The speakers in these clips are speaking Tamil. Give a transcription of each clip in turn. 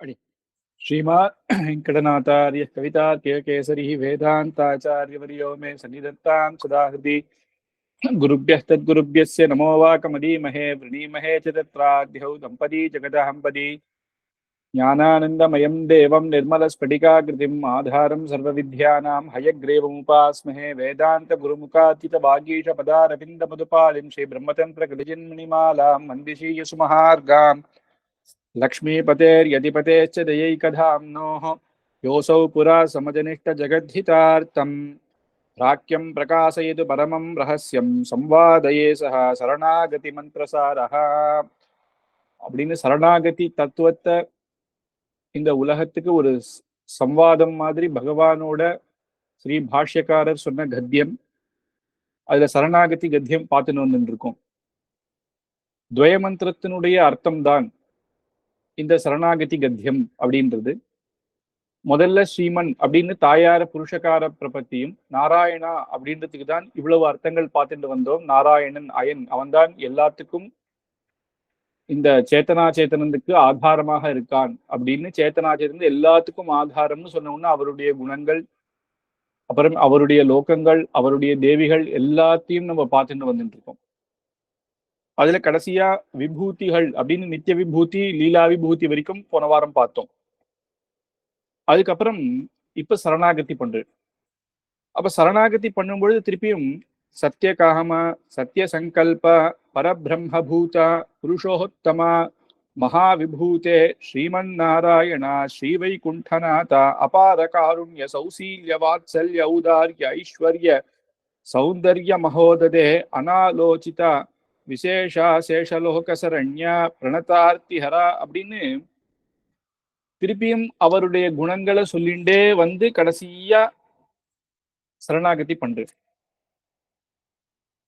अडि श्रीमान् वेङ्कटनाथार्य कवितार्किककेसरी वेदान्ताचार्यवर्यो मे सन्निधत्तां सदा हृदि गुरुभ्यः तद्गुरुभ्यस्य नमो वाकमदीमहे वृणीमहे च तत्राद्यौ दम्पती जगदहम्पदी ज्ञानानन्दमयं देवं निर्मलस्फटिकाकृतिम् आधारं सर्वविद्यानां हयग्रीवमुपास्महे वेदान्तगुरुमुखातितवागीशपदारविन्दमधुपालिं श्रीब्रह्मतन्त्रकृतिजिन्मणिमालां मन्दिशीयसुमहार्गाम् लक्ष्मीपतेर्यधिपतेश्च दयैकधाम्नोः योऽसौ पुरा समजनिष्ठजगद्धितार्थं प्राक्यं प्रकाशयतु परमं रहस्यं संवादये सह சரணாகதி அப்படின்னு சரணாகதி தத்துவத்தை இந்த உலகத்துக்கு ஒரு சம்வாதம் மாதிரி பகவானோட ஸ்ரீ பாஷ்யக்காரர் சொன்ன கத்தியம். அதுல சரணாகதி கத்தியம் பார்த்துன்னு வந்துட்டு இருக்கோம். துவயமந்திரத்தினுடைய அர்த்தம் தான் இந்த சரணாகதி கத்தியம் அப்படின்றது. முதல்ல ஸ்ரீமன் அப்படின்னு தாயார புருஷகார பிரபத்தியும், நாராயணா அப்படின்றதுக்கு தான் இவ்வளவு அர்த்தங்கள் பார்த்துட்டு வந்தோம். நாராயணன் அயன், அவன்தான் எல்லாத்துக்கும் இந்த சேத்தனா சேத்தனத்துக்கு ஆதாரமாக இருக்கான் அப்படின்னு. சேத்தனா சேத்தன் எல்லாத்துக்கும் ஆதாரம்னு சொன்னோம்னா அவருடைய குணங்கள், அப்புறம் அவருடைய லோகங்கள், அவருடைய தேவிகள் எல்லாத்தையும் நம்ம பார்த்துட்டு வந்துட்டு இருக்கோம். அதுல கடைசியா விபூதிகள் அப்படின்னு நித்திய விபூதி, லீலா விபூதி வரைக்கும் போன வாரம் பார்த்தோம். அதுக்கப்புறம் இப்ப சரணாகதி பண்றது. அப்ப சரணாகதி பண்ணும்பொழுது திருப்பியும் சத்திய காம, சத்திய சங்கல்ப, பரபிரம்மபூத, புருஷோத்தம, மகாவிபூதே, ஸ்ரீமன் நாராயணா, ஸ்ரீவைகுண்டநாத, அபார காருண்ய, சௌசீல்ய, வாத்சல்ய, ஔதார்ய, ஐஸ்வர்ய, சௌந்தர்ய மகோததே, அனாலோசித, விசேஷா சேஷலோக சரண்ய, பிரணதார்த்திஹரா அப்படின்னு திருப்பியும் அவருடைய குணங்களை சொல்லிண்டே வந்து கடைசியா சரணாகதி பண்றது.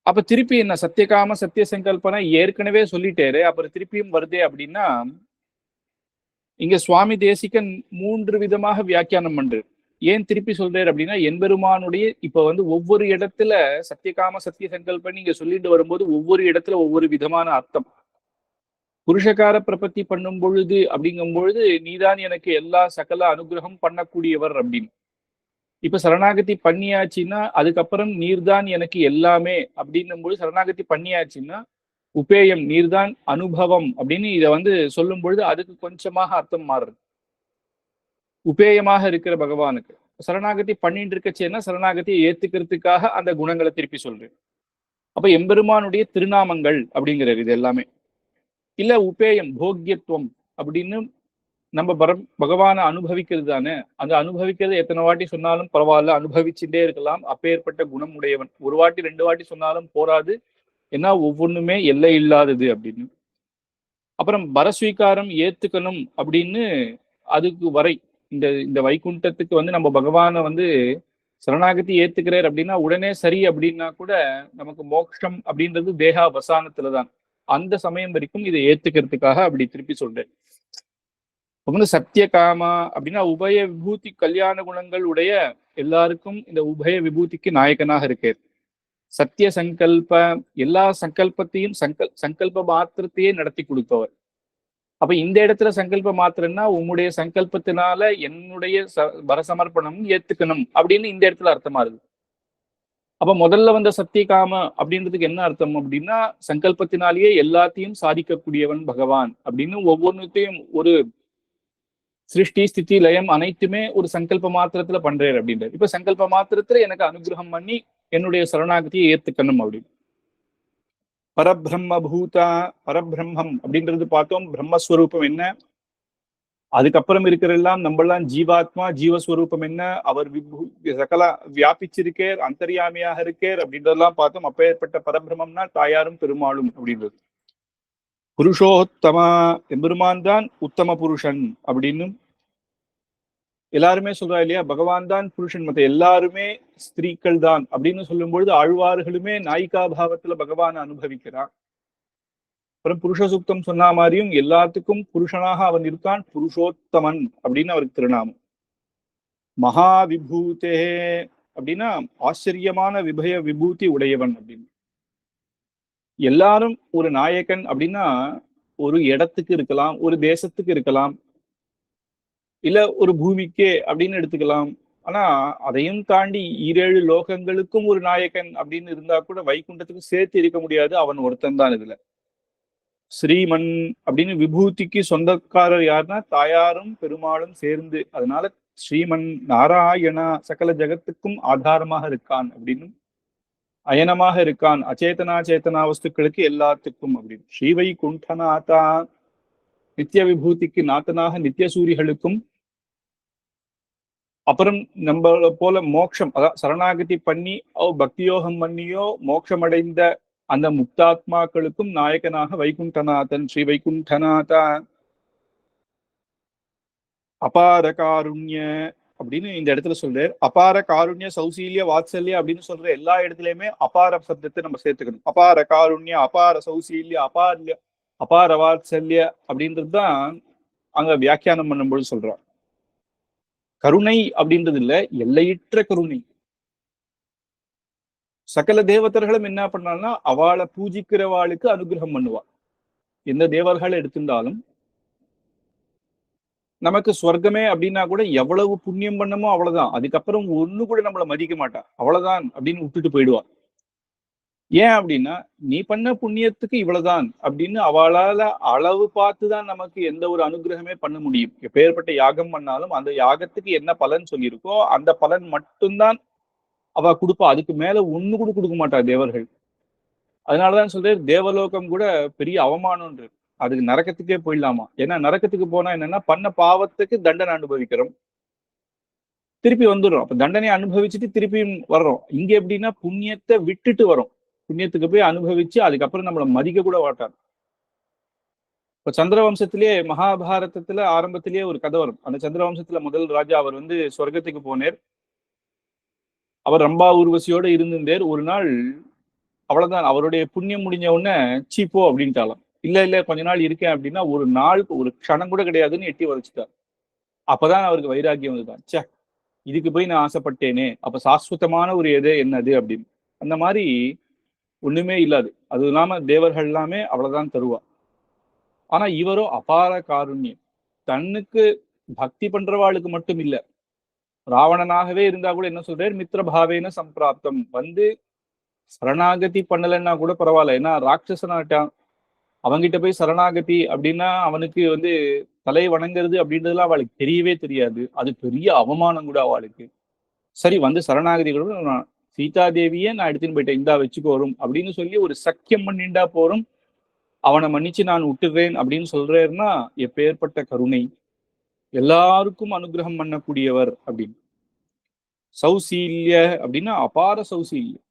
அப்ப திருப்பி என்ன, சத்தியகாம சத்திய சங்கல்பனை ஏற்கனவே சொல்லிட்டேரு, அப்புறம் திருப்பியும் வருதே அப்படின்னா இங்க சுவாமி தேசிகன் 3 விதமாக வியாக்கியானம் பண்றாரு. ஏன் திருப்பி சொல்றாரு அப்படின்னா, எம்பெருமானுடைய இப்ப ஒவ்வொரு இடத்துல சத்தியகாம சத்திய சங்கல்பன் நீங்க சொல்லிட்டு வரும்போது ஒவ்வொரு இடத்துல ஒவ்வொரு விதமான அர்த்தம். புருஷகார பிரபத்தி பண்ணும் பொழுது அப்படிங்கும் பொழுது நீதான் எனக்கு எல்லா சகல அனுகிரகம் பண்ணக்கூடியவர் அப்படின்னு. இப்ப சரணாகதி பண்ணியாச்சுன்னா அதுக்கப்புறம் நீர்தான் எனக்கு எல்லாமே அப்படின்னும் பொழுது, சரணாகதி பண்ணியாச்சுன்னா உபேயம், நீர்தான் அனுபவம் அப்படின்னு இதை சொல்லும் பொழுது அதுக்கு கொஞ்சமாக அர்த்தம் மாறுறது. உபேயமாக இருக்கிற பகவானுக்கு சரணாகதி பண்ணிட்டு இருக்கச்சேன்னா சரணாகதியை ஏத்துக்கிறதுக்காக அந்த குணங்களை திருப்பி சொல்றேன். அப்ப எம்பெருமானுடைய திருநாமங்கள் அப்படிங்கிறது இது எல்லாமே. இல்ல உபேயம், போக்கியத்துவம் அப்படின்னு நம்ம பகவானை அனுபவிக்கிறது தானே. அந்த அனுபவிக்கிறது எத்தனை வாட்டி சொன்னாலும் பரவாயில்ல, அனுபவிச்சுட்டே இருக்கலாம். அப்பேற்பட்ட குணம் உடையவன். ஒரு வாட்டி 2 வாட்டி சொன்னாலும் போராது, ஏன்னா ஒவ்வொன்றுமே எல்லை இல்லாதது அப்படின்னு. அப்புறம் பரஸ்வீகாரம், ஏத்துக்கணும் அப்படின்னு அதுக்கு வரை இந்த இந்த வைகுண்டத்துக்கு நம்ம பகவானை சரணாகதி ஏத்துக்கிறார் அப்படின்னா உடனே சரி அப்படின்னா கூட நமக்கு மோட்சம் அப்படின்றது தேகாவசானத்துலதான். அந்த சமயம் வரைக்கும் இதை ஏத்துக்கிறதுக்காக அப்படி திருப்பி சொல்றேன். சத்திய காமா அப்படின்னா உபய விபூதி கல்யாண குணங்கள் உடைய எல்லாருக்கும் இந்த உபய விபூதிக்கு நாயகனாக இருக்கார். சத்திய சங்கல்ப, எல்லா சங்கல்பத்தையும் சங்கல்ப மாத்திரத்தையே நடத்தி கொடுப்பவர். அப்ப இந்த இடத்துல சங்கல்ப மாத்திரம்னா உம்முடைய சங்கல்பத்தினால என்னுடைய பரசமர்ப்பணம் ஏத்துக்கணும் அப்படின்னு இந்த இடத்துல அர்த்தமா இருக்கு. அப்ப முதல்ல வந்த சத்திய காம அப்படின்றதுக்கு என்ன அர்த்தம் அப்படின்னா, சங்கல்பத்தினாலேயே எல்லாத்தையும் சாதிக்கக்கூடியவன் பகவான் அப்படின்னு. ஒவ்வொன்றுத்தையும் ஒரு சிருஷ்டி ஸ்திதி லயம் அனைத்துமே ஒரு சங்கல்ப மாத்திரத்துல பண்றாரு அப்படின்றாரு. இப்ப சங்கல்ப மாத்திரத்துல எனக்கு அனுகிரகம் பண்ணி என்னுடைய சரணாகதியை ஏத்துக்கணும் அப்படின்னு. பரபிரம்ம பூதா, பரபிரம்மம் அப்படின்றது பார்த்தோம். பிரம்மஸ்வரூபம் என்ன, அதுக்கப்புறம் இருக்கிறெல்லாம் நம்மளாம் ஜீவாத்மா, ஜீவஸ்வரூபம் என்ன, அவர் சகல வியாபிச்சிருக்கேர், அந்தர்யாமியாக இருக்கேர் அப்படின்றதெல்லாம் பார்த்தோம். அப்பேற்பட்ட பரபிரம்மம்னா தாயாரும் பெருமாளும் அப்படின்றது. புருஷோத்தமா, எம்பெருமான் தான் உத்தம புருஷன் அப்படின்னு எல்லாருமே சொல்றா இல்லையா. பகவான் தான் புருஷன், மற்ற எல்லாருமே ஸ்திரீக்கள் தான் அப்படின்னு சொல்லும் பொழுது ஆழ்வார்களுமே நாயிகா பாவத்துல பகவானை அனுபவிக்கிறான். அப்புறம் புருஷ சுத்தம் சொன்ன மாதிரியும் எல்லாத்துக்கும் புருஷனாக அவன் இருக்கான். புருஷோத்தமன் அப்படின்னு அவருக்கு திருநாமம். மகா விபூதே அப்படின்னா ஆச்சரியமான விபய விபூதி உடையவன் அப்படின்னு. எல்லாரும் ஒரு நாயகன் அப்படின்னா ஒரு இடத்துக்கு இருக்கலாம், ஒரு தேசத்துக்கு இருக்கலாம், இல்ல ஒரு பூமிக்கே அப்படின்னு எடுத்துக்கலாம். ஆனா அதையும் தாண்டி 7 லோகங்களுக்கும் ஒரு நாயகன் அப்படின்னு இருந்தா கூட வைகுண்டத்துக்கு சேர்த்து இருக்க முடியாது. அவன் ஒருத்தன் தான் இதுல. ஸ்ரீமன் அப்படின்னு விபூதிக்கு சொந்தக்காரர் யாருன்னா தாயாரும் பெருமாளும் சேர்ந்து. அதனால ஸ்ரீமன் நாராயணா சகல ஜகத்துக்கும் ஆதாரமாக இருக்கான் அப்படின்னு, அயனமாக இருக்கான் அச்சேதனா சேத்தனா வஸ்துக்களுக்கு எல்லாத்துக்கும் அப்படின்னு. ஸ்ரீவை குண்டநாதா நித்திய விபூதிக்கு நாத்தனாக நித்திய சூரிகளுக்கும், அப்புறம் நம்ம போல மோட்சம் அதான் சரணாகதி பண்ணி பக்தியோகம் பண்ணியோ மோட்சம் அடைந்த அந்த முக்தாத்மாக்களுக்கும் நாயகனாக வைகுண்டநாதன் ஸ்ரீ வைகுண்டநாதா அபார காருண்ய அப்படின்னு இந்த இடத்துல சொல்றாரு. அபார காருண்ய சௌசீல்ய வாத்சல்ய அப்படின்னு சொல்ற எல்லா இடத்துலயுமே அபார சப்தத்தை நம்ம சேர்த்துக்கணும். அபார காருண்ய அபார சௌசீல்ய அபார்ய அபார வாத்சல்ய அப்படின்றது தான் அங்க வியாக்கியானம் பண்ணும்போது சொல்றான். கருணை அப்படின்றது இல்ல, எல்லையற்ற கருணை. சகல தேவதர்களும் என்ன பண்ணான்னா அவளை பூஜிக்கிறவாளுக்கு அனுகிரகம் பண்ணுவா. எந்த தேவர்கள் எடுத்திருந்தாலும் நமக்கு ஸ்வர்க்கமே அப்படின்னா கூட எவ்வளவு புண்ணியம் பண்ணமோ அவ்வளவுதான், அதுக்கப்புறம் ஒண்ணு கூட நம்மள மதிக்க மாட்டா, அவ்வளவுதான் அப்படின்னு விட்டுட்டு போயிடுவா. ஏன் அப்படின்னா நீ பண்ண புண்ணியத்துக்கு இவ்வளவுதான் அப்படின்னு அவளால அளவு பார்த்துதான் நமக்கு எந்த ஒரு அனுகிரகமே பண்ண முடியும். எப்பேற்பட்ட யாகம் பண்ணாலும் அந்த யாகத்துக்கு என்ன பலன் சொல்லியிருக்கோ அந்த பலன் மட்டும்தான் அவ கொடுப்பா. அதுக்கு மேல ஒண்ணு கூட கொடுக்க மாட்டா தேவர்கள். அதனாலதான் சொல்றேன் தேவலோகம் கூட பெரிய அவமானம்ன்று. அதுக்கு நரக்கத்துக்கே போயிடலாமா. ஏன்னா நரக்கத்துக்கு போனா என்னன்னா பண்ண பாவத்துக்கு தண்டனை அனுபவிக்கிறோம், திருப்பி வந்துடுறோம். அப்ப தண்டனை அனுபவிச்சுட்டு திருப்பியும் வர்றோம். இங்க எப்படின்னா புண்ணியத்தை விட்டுட்டு வரோம், புண்ணியத்துக்கு போய் அனுபவிச்சு அதுக்கப்புறம் நம்மளை மதிக்க கூட மாட்டார். இப்ப சந்திரவம்சத்திலேயே மகாபாரதத்துல ஆரம்பத்திலேயே ஒரு கதை வரும். அந்த சந்திரவம்சத்துல முதல் ராஜா அவர் சொர்க்கத்துக்கு போனேர். அவர் ரம்பா ஊர்வசியோட இருந்திருந்தார். ஒரு நாள் அவ்வளவுதான், அவருடைய புண்ணியம் முடிஞ்ச உடனே சீப்போ அப்படின்ட்டாலாம். இல்ல இல்ல கொஞ்ச நாள் இருக்கேன் அப்படின்னா ஒரு நாளுக்கு ஒரு க்ஷணம் கூட கிடையாதுன்னு எட்டி வரைச்சிட்டார். அப்பதான் அவருக்கு வைராக்கியம் வந்துதான். சே, இதுக்கு போய் நான் ஆசைப்பட்டேனே, அப்ப சாஸ்வதமான ஒரு எது என்னது அப்படின்னு. அந்த மாதிரி ஒண்ணுமே இல்லாது. அது இல்லாம தேவர்கள் எல்லாமே அவ்வளவுதான் தருவா. ஆனா இவரோ அபார காருண்யம். தன்னுக்கு பக்தி பண்றவாளுக்கு மட்டும் இல்ல, ராவணனாகவே இருந்தா கூட என்ன சொல்றாரு, மித்திர பாவேன சம்பிராப்தம் சரணாகதி பண்ணலைன்னா கூட பரவாயில்ல. ஏன்னா ராட்சசனாட்டான், அவங்கிட்ட போய் சரணாகதி அப்படின்னா அவனுக்கு தலை வணங்குறது அப்படின்றதுலாம் அவளுக்கு தெரியவே தெரியாது. அது பெரிய அவமானம் கூட அவளுக்கு. சரி சரணாகதி கூட நான் சீதாதேவியே நான் எடுத்துன்னு போயிட்டேன், இந்தா வச்சுக்கு வரும் அப்படின்னு சொல்லி ஒரு சக்கியம் பண்ணிண்டா போறோம், அவனை மன்னிச்சு நான் விட்டுறேன் அப்படின்னு சொல்றேன்னா எப்பேற்பட்ட கருணை. எல்லாருக்கும் அனுகிரகம் பண்ணக்கூடியவர் அப்படின்னு. சௌசீல்ய அப்படின்னா அபார சௌசீல்யம்.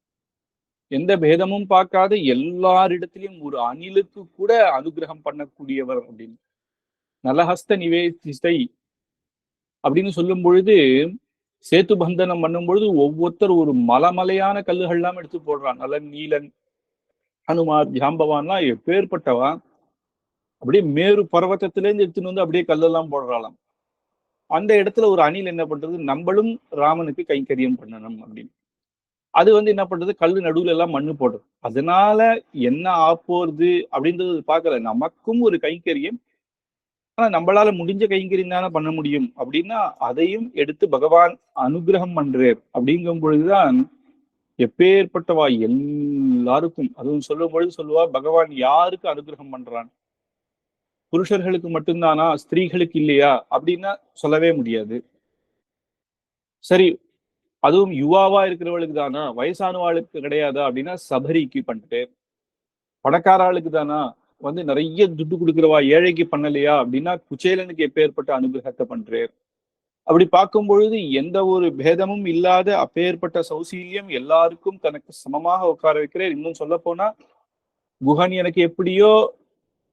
எந்த பேதமும் பார்க்காத எல்லாரிடத்திலையும் ஒரு அணிலுக்கு கூட அனுகிரகம் பண்ணக்கூடியவர் அப்படின்னு. நலஹஸ்த நிவேதிசை அப்படின்னு சொல்லும் பொழுது, சேத்து பந்தனம் பண்ணும் பொழுது ஒவ்வொருத்தர் ஒரு மலைமலையான கல்லுகள் எல்லாம் எடுத்து போடுறான். நலன் நீலன் ஹனுமார் ஜாம்பவான்லாம் எப்பேற்பட்டவா, அப்படியே மேரு பர்வத்தத்திலேருந்து எடுத்துன்னு அப்படியே கல்லெல்லாம் போடுறாளாம். அந்த இடத்துல ஒரு அணில் என்ன பண்றது, நம்மளும் ராமனுக்கு கைங்கரியம் பண்ணணும் அப்படின்னு. அது என்ன பண்றது, கல்லு நடுவுல எல்லாம் மண்ணு போடுறது. அதனால என்ன ஆப்போறது அப்படின்றது பார்க்கல, நமக்கும் ஒரு கைங்கரியம், ஆனா நம்மளால முடிஞ்ச கைங்கரியம் தானே பண்ண முடியும் அப்படின்னா அதையும் எடுத்து பகவான் அனுகிரகம் பண்றார். அப்படிங்கும் பொழுதுதான் எப்பேற்பட்டவா எல்லாருக்கும், அதுவும் சொல்லும் பொழுது சொல்லுவா பகவான் யாருக்கு அனுகிரகம் பண்றான், புருஷர்களுக்கு மட்டும்தானா ஸ்திரீகளுக்கு இல்லையா அப்படின்னா சொல்லவே முடியாது. சரி, அதுவும் யுவாவா இருக்கிறவளுக்கு தானா வயசானவாளுக்கு கிடையாதா அப்படின்னா சபரிக்கு பண்ணிட்டு, பணக்கார ஆளுக்கு தானா நிறைய துட்டு கொடுக்குறவா ஏழைக்கு பண்ணலையா அப்படின்னா குச்சேலனுக்கு எப்பேற்பட்ட அனுகிரகத்தை பண்றேன். அப்படி பார்க்கும் பொழுது எந்த ஒரு பேதமும் இல்லாத அப்பேற்பட்ட சௌசீல்யம் எல்லாருக்கும் தனக்கு சமமாக உட்கார வைக்கிறேன். இன்னும் சொல்ல போனா குஹன் எனக்கு எப்படியோ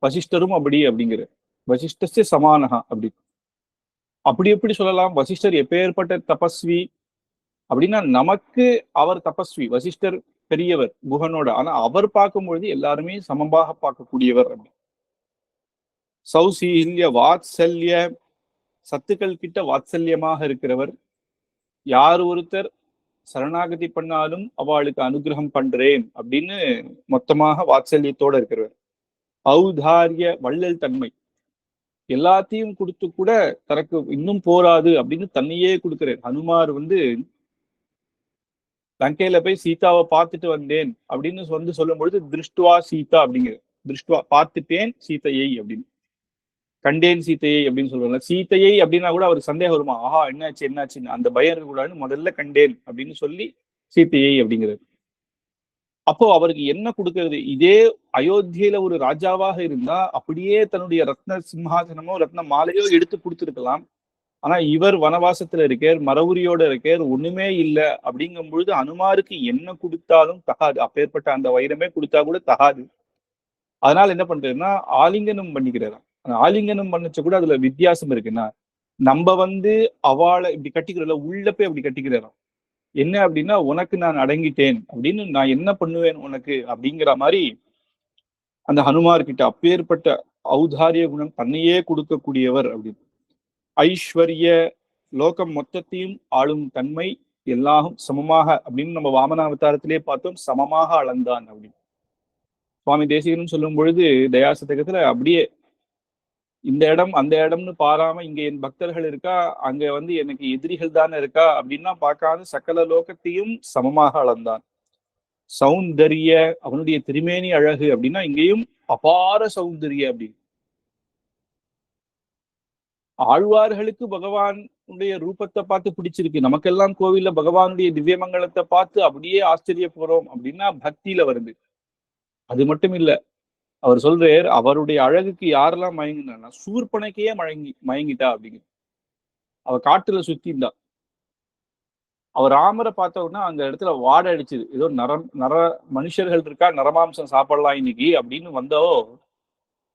வசிஷ்டரும் அப்படி அப்படிங்கிற, வசிஷ்டஸ்ய சமானகா அப்படி. அப்படி எப்படி சொல்லலாம், வசிஷ்டர் எப்பேற்பட்ட தபஸ்வி அப்படின்னா நமக்கு அவர் தபஸ்வி, வசிஷ்டர் பெரியவர் குஹனோட, ஆனா அவர் பார்க்கும் பொழுது எல்லாருமே சமமாக பார்க்கக்கூடியவர் அப்படி. சௌசீல்ய வாத்சல்ய, சத்துக்கள் கிட்ட வாத்சல்யமாக இருக்கிறவர். யார் ஒருத்தர் சரணாகதி பண்ணாலும் அவளுக்கு அனுகிரகம் பண்றேன் அப்படின்னு மொத்தமாக வாத்சல்யத்தோட இருக்கிறவர். ஔதாரிய வள்ளல் தன்மை. எல்லாத்தையும் கொடுத்து கூட தனக்கு இன்னும் போராது அப்படின்னு தன்னையே கொடுக்கிறார். ஹனுமார் வந்து லங்கையில போய் சீதாவை பார்த்துட்டு வந்தேன் அப்படின்னு வந்து சொல்லும் பொழுது திருஷ்டுவா சீதா அப்படிங்கிறது. திருஷ்டுவா பார்த்துட்டேன் சீதையை அப்படின்னு, கண்டேன் சீதையை அப்படின்னு சொல்றாங்க. சீதையை அப்படின்னா கூட அவருக்கு சந்தேகம் வருமா, ஆஹா என்னாச்சு என்னாச்சுன்னு, அந்த பயம் இருக்கக்கூடாதுன்னு முதல்ல கண்டேன் அப்படின்னு சொல்லி சீதையை அப்படிங்கிறது. அப்போ அவருக்கு என்ன கொடுக்கிறது? இதே அயோத்தியில ஒரு ராஜாவாக இருந்தா அப்படியே தன்னுடைய ரத்ன சிம்ஹாசனமோ ரத்ன மாலையோ எடுத்து கொடுத்துருக்கலாம். ஆனா இவர் வனவாசத்துல இருக்கார், மரவுரியோட இருக்கார், ஒண்ணுமே இல்லை அப்படிங்கும் பொழுது அனுமாருக்கு என்ன கொடுத்தாலும் தகாது. அப்பேற்பட்ட அந்த வைரமே கொடுத்தா கூட தகாது. அதனால என்ன பண்றதுன்னா ஆலிங்கனம் பண்ணிக்கிறாராம். ஆலிங்கனம் பண்ணச்ச கூட அதுல வித்தியாசம் இருக்குன்னா, நம்ம வந்து அவளை இப்படி கட்டிக்கிறோம்ல, உள்ள போய் அப்படி கட்டிக்கிறாராம். என்ன அப்படின்னா, உனக்கு நான் அடங்கிட்டேன் அப்படின்னு, நான் என்ன பண்ணுவேன் உனக்கு அப்படிங்கிற மாதிரி அந்த ஹனுமார் கிட்ட அப்பேற்பட்ட ஔதாரிய குணம், தன்னையே கொடுக்கக்கூடியவர் அப்படின்னு. ஐஸ்வர்ய லோகம் மொத்தத்தையும் ஆளும் தன்மை, எல்லாம் சமமாக அப்படின்னு நம்ம வாமனாவதாரத்திலே பார்த்தோம், சமமாக அளந்தான் அப்படின்னு சுவாமி தேசிகனும் சொல்லும் பொழுது தயாசதகத்துல அப்படியே இந்த இடம் அந்த இடம்னு பாராம இங்க என் பக்தர்கள் இருக்கா, அங்க வந்து எனக்கு எதிரிகள் தானே இருக்கா அப்படின்னா பார்க்காத சகல லோகத்தையும் சமமாக அளந்தான். சௌந்தரிய, அவனுடைய திருமேனி அழகு அப்படின்னா இங்கேயும் அபார சௌந்தரிய அப்படின்னு. ஆழ்வார்களுக்கு பகவானுடைய ரூபத்தை பார்த்து பிடிச்சிருக்கு, நமக்கெல்லாம் கோவில்ல பகவானுடைய திவ்யமங்கலத்தை பார்த்து அப்படியே ஆச்சரியப்படுறோம் அப்படின்னா பக்தியில வருது. அது மட்டும் இல்ல, அவர் சொல்றார் அவருடைய அழகுக்கு யாரெல்லாம் மயங்கினா, சூர்பனைக்கையே மயங்கிட்டா அப்படிங்கிற. அவ காட்டுல சுத்தி இருந்தா, அவர் ராமரை பார்த்த உடனே அந்த இடத்துல வாடை அடிச்சுது, ஏதோ நர மனுஷர்கள் இருக்கா, நரமாம்சம் சாப்பிடலாம் இன்னைக்கு அப்படின்னு வந்தோ.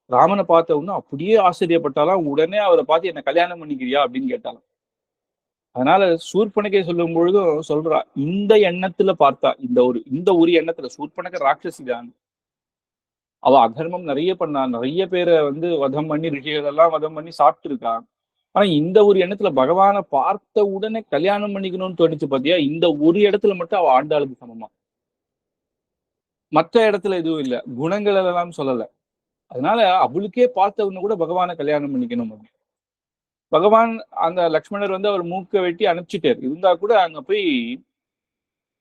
ராமனை பார்த்த உடனே அப்படியே ஆச்சரியப்பட்டாலாம். உடனே அவரை பார்த்து என்ன கல்யாணம் பண்ணிக்கிறியா அப்படின்னு கேட்டாலும். அதனால சூர்பனகை சொல்லும் பொழுதும் சொல்றா, இந்த எண்ணத்துல பார்த்தா, இந்த ஒரு எண்ணத்துல, சூர்பனகை ராட்சசி தான், அவ அதர்மம் நிறைய பண்ணா, நிறைய பேரை வந்து வதம் பண்ணி, ரிஷிகள் எல்லாம் வதம் பண்ணி சாப்பிட்டு இருக்கான். ஆனா இந்த ஒரு எண்ணத்துல பகவானை பார்த்த உடனே கல்யாணம் பண்ணிக்கணும்னு தோணுச்சு பாத்தியா, இந்த ஒரு இடத்துல மட்டும் அவ ஆண்டாளுக்கு சமமா, மற்ற இடத்துல எதுவும் இல்லை, குணங்கள் எல்லாம் சொல்லல. அதனால அவளுக்கே பார்த்த உடனே கூட பகவானை கல்யாணம் பண்ணிக்கணும். பகவான் அந்த லக்ஷ்மணர் வந்து அவர் மூக்க வெட்டி அனுப்பிச்சிட்டார். இருந்தா கூட அங்க போய்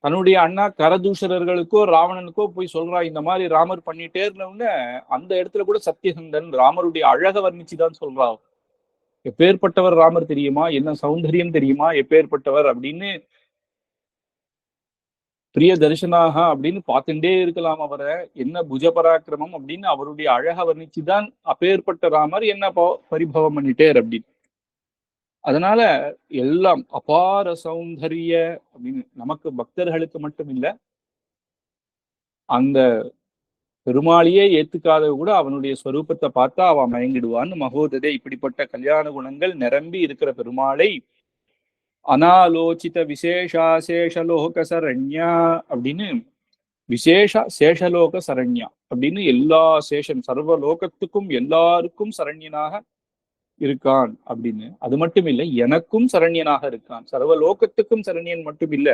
தன்னுடைய அண்ணா கரதூஷரர்களுக்கோ ராவணனுக்கோ போய் சொல்றா, இந்த மாதிரி ராமர் பண்ணிட்டேர்னு. அந்த இடத்துல கூட சத்தியசந்தன் ராமருடைய அழக வர்ணிச்சுதான் சொல்றா. எப்பேற்பட்டவர் ராமர் தெரியுமா, என்ன சௌந்தரியம் தெரியுமா, எப்பேற்பட்டவர் அப்படின்னு, பிரிய தரிசனாக அப்படின்னு பார்த்துட்டே இருக்கலாம் அவரை, என்ன புஜ பராக்கிரமம் அப்படின்னு அவருடைய அழக வர்ணிச்சுதான் அப்பேற்பட்ட ராமர் என்ன பரிபவம் பண்ணிட்டேர் அப்படின்னு. அதனால எல்லாம் அபார சௌந்தரிய அப்படின்னு, நமக்கு பக்தர்களுக்கு மட்டும் இல்ல, அந்த பெருமாளியே ஏத்துக்காத கூட அவனுடைய ஸ்வரூபத்தை பார்த்தா அவன் மயங்கிடுவான்னு மகோததே. இப்படிப்பட்ட கல்யாண குணங்கள் நிரம்பி இருக்கிற பெருமாளை அனாலோசித விசேஷாசேஷலோக சரண்யா அப்படின்னு, விசேஷ சேஷலோக சரண்யா அப்படின்னு, எல்லா சேஷன் சர்வ லோகத்துக்கும் எல்லாருக்கும் சரண்யனாக இருக்கான் அப்படின்னு. அது மட்டும் இல்லை, எனக்கும் சரண்யனாக இருக்கான். சர்வ லோகத்துக்கும் சரண்யன் மட்டும் இல்ல,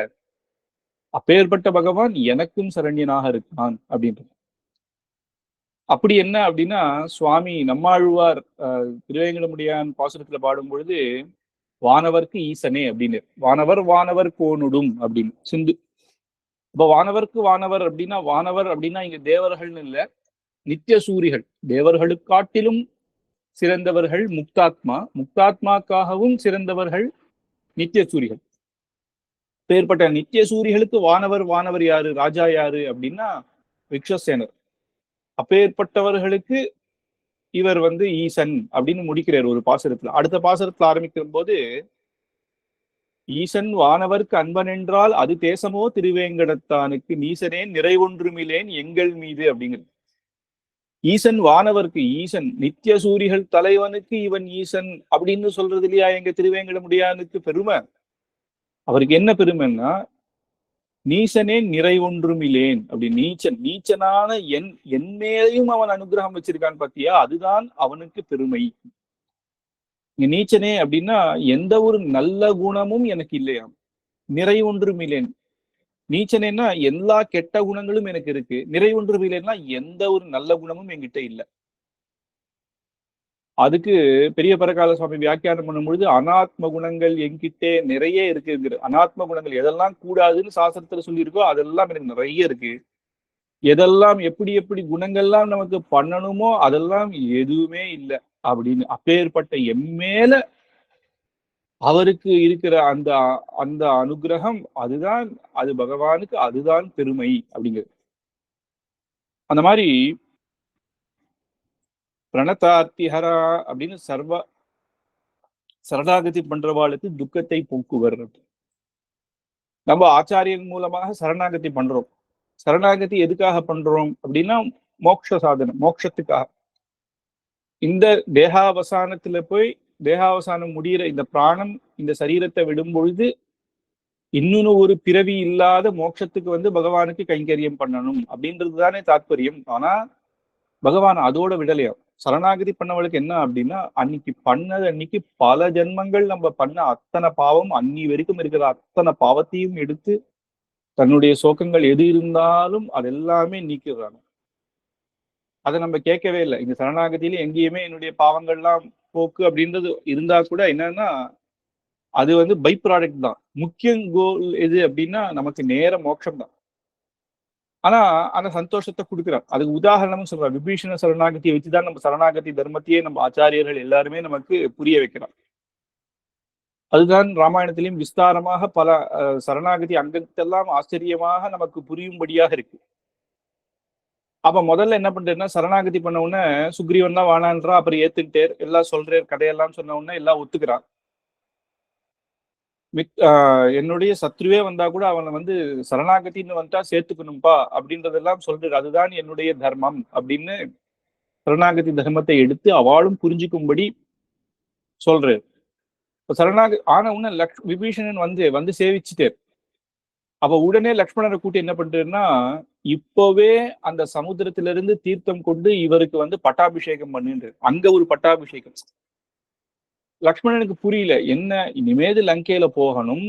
அப்பேற்பட்ட பகவான் எனக்கும் சரண்யனாக இருக்கான் அப்படின்றது. அப்படி என்ன அப்படின்னா, சுவாமி நம்மாழ்வார் திருவேங்கடமுடியான் பாசுரத்துல பாடும் பொழுது வானவர்க்கு ஈசனே அப்படின்னு, வானவர் வானவர் கோனுடும் அப்படின்னு சிந்து. இப்ப வானவர்க்கு வானவர் அப்படின்னா, வானவர் அப்படின்னா இங்க தேவர்கள்னு இல்ல, நித்திய சூரிகள், தேவர்களுக்காட்டிலும் சிறந்தவர்கள் முக்தாத்மா, முக்தாத்மாக்காகவும் சிறந்தவர்கள் நித்திய சூரிகள். பேர்பட்ட நித்திய சூரிகளுக்கு வானவர் வானவர் யாரு, ராஜா யாரு அப்படின்னா விக்ஷசேனர். அப்பேற்பட்டவர்களுக்கு இவர் வந்து ஈசன் அப்படின்னு முடிக்கிறார் ஒரு பாசுரத்துல. அடுத்த பாசுரத்துல ஆரம்பிக்கிற போது, ஈசன் வானவர்க்கு அன்பன் என்றால் அது தேசமோ திருவேங்கடத்தானுக்கு நீசனேன் நிறைவொன்றுமில்லேன் எங்கள் மீது அப்படிங்கிறது. ஈசன் வானவர்க்கு ஈசன், நித்திய சூரிகள் தலைவனுக்கு இவன் ஈசன் அப்படின்னு சொல்றது இல்லையா எங்க திருவேங்கடமுடியானுக்கு பெருமை. அவருக்கு என்ன பெருமைன்னா, நீசனே நிறைவொன்றுமில்லேன் அப்படி, நீச்சனான என் மேலையும் அவன் அனுகிரகம் வச்சிருக்கான் பாத்தியா, அதுதான் அவனுக்கு பெருமை. இங்க நீச்சனே அப்படின்னா எந்த ஒரு நல்ல குணமும் எனக்கு இல்லையாம், நிறைவொன்றுமில்லேன். நீச்சனேன்னா எல்லா கெட்ட குணங்களும் எனக்கு இருக்கு, நிறைவொன்றுமில்லேன்னா எந்த ஒரு நல்ல குணமும் என்கிட்ட இல்லை. அதுக்கு பெரிய பரகால சுவாமி வியாக்கியானம் பண்ணும்பொழுது அனாத்ம குணங்கள் என்கிட்டே நிறைய இருக்குங்கிற. அனாத்ம குணங்கள் எதெல்லாம் கூடாதுன்னு சாஸ்திரத்துல சொல்லியிருக்கோ அதெல்லாம் எனக்கு நிறைய இருக்கு. எதெல்லாம் எப்படி எப்படி குணங்கள்லாம் நமக்கு பண்ணணுமோ அதெல்லாம் எதுவுமே இல்லை அப்படின்னு. அப்பேற்பட்ட எம்மேல அவருக்கு இருக்கிற அந்த அந்த அனுகிரகம் அதுதான், அது பகவானுக்கு அதுதான் பெருமை அப்படிங்கிறது. அந்த மாதிரி பிரணதார்த்திஹரா அப்படின்னு சரணாகதி பண்றவாளுக்கு துக்கத்தை போக்குவர். நம்ம ஆச்சாரியன் மூலமாக சரணாகதி பண்றோம். சரணாகதி எதுக்காக பண்றோம் அப்படின்னா மோட்ச சாதனம், மோட்சத்துக்காக. இந்த தேகாவசானத்துல போய் தேகாவசானம் முடிகிற இந்த பிராணம் இந்த சரீரத்தை விடும் பொழுது இன்னொன்னு ஒரு பிறவி இல்லாத மோட்சத்துக்கு வந்து பகவானுக்கு கைங்கரியம் பண்ணணும் அப்படின்றது தானே தாத்பரியம். ஆனா பகவான் அதோட விடலையாம். சரணாகதி பண்ணவளுக்கு என்ன அப்படின்னா அன்னைக்கு பண்ணது அன்னைக்கு பல ஜென்மங்கள் நம்ம பண்ண அத்தனை பாவம் அன்னி வரைக்கும் இருக்கிற அத்தனை பாவத்தையும் எடுத்து தன்னுடைய சோகங்கள் எது இருந்தாலும் அதெல்லாமே நீக்கிடுறாங்க. அதை நம்ம கேட்கவே இல்லை. இங்க சரணாகதியில எங்கேயுமே என்னுடைய பாவங்கள்லாம் போக்கு அப்படின்றது இருந்தா கூட என்னன்னா அது வந்து பை ப்ராடக்ட் தான். முக்கிய கோல் எது அப்படின்னா நமக்கு நேர மோட்சம் தான். ஆனா அந்த சந்தோஷத்தை கொடுக்குறான். அதுக்கு உதாரணமும் சொல்றான். விபீஷண சரணாகதியை வச்சுதான் நம்ம சரணாகதி தர்மத்தையே நம்ம ஆச்சாரியர்கள் எல்லாருமே நமக்கு புரிய வைக்கிறான். அதுதான் ராமாயணத்திலையும் விஸ்தாரமாக பல சரணாகதி அங்கத்தெல்லாம் ஆச்சரியமாக நமக்கு புரியும்படியாக இருக்கு. அப்ப முதல்ல என்ன பண்றேன்னா சரணாகதி பண்ண உடனே சுக்ரீவன் தான் வானான்றா, அப்புறம் ஏத்துக்கிட்டேர் எல்லாம் சொல்றேன் கதையெல்லாம் சொன்ன உடனே எல்லாம் ஒத்துக்கிறான். என்னுடைய சத்ருவே வந்தா கூட அவனை வந்து சரணாகத்தின்னு வந்துட்டா சேர்த்துக்கணும்பா அப்படின்றதெல்லாம் சொல்றாரு. அதுதான் என்னுடைய தர்மம் அப்படின்னு சரணாகதி தர்மத்தை எடுத்து அவளும் புரிஞ்சுக்கும்படி சொல்றாரு. இப்ப சரணாகதி ஆன உடனே விபீஷணன் வந்து சேவிச்சுட்டார். அப்ப உடனே லக்ஷ்மணரை கூட்டி என்ன பண்றாருன்னா இப்பவே அந்த சமுத்திரத்திலிருந்து தீர்த்தம் கொண்டு இவருக்கு வந்து பட்டாபிஷேகம் பண்ணுன்றார். அங்க ஒரு பட்டாபிஷேகம். லக்ஷ்மணனுக்கு புரியல, என்ன இனிமேது லங்கையில போகணும்,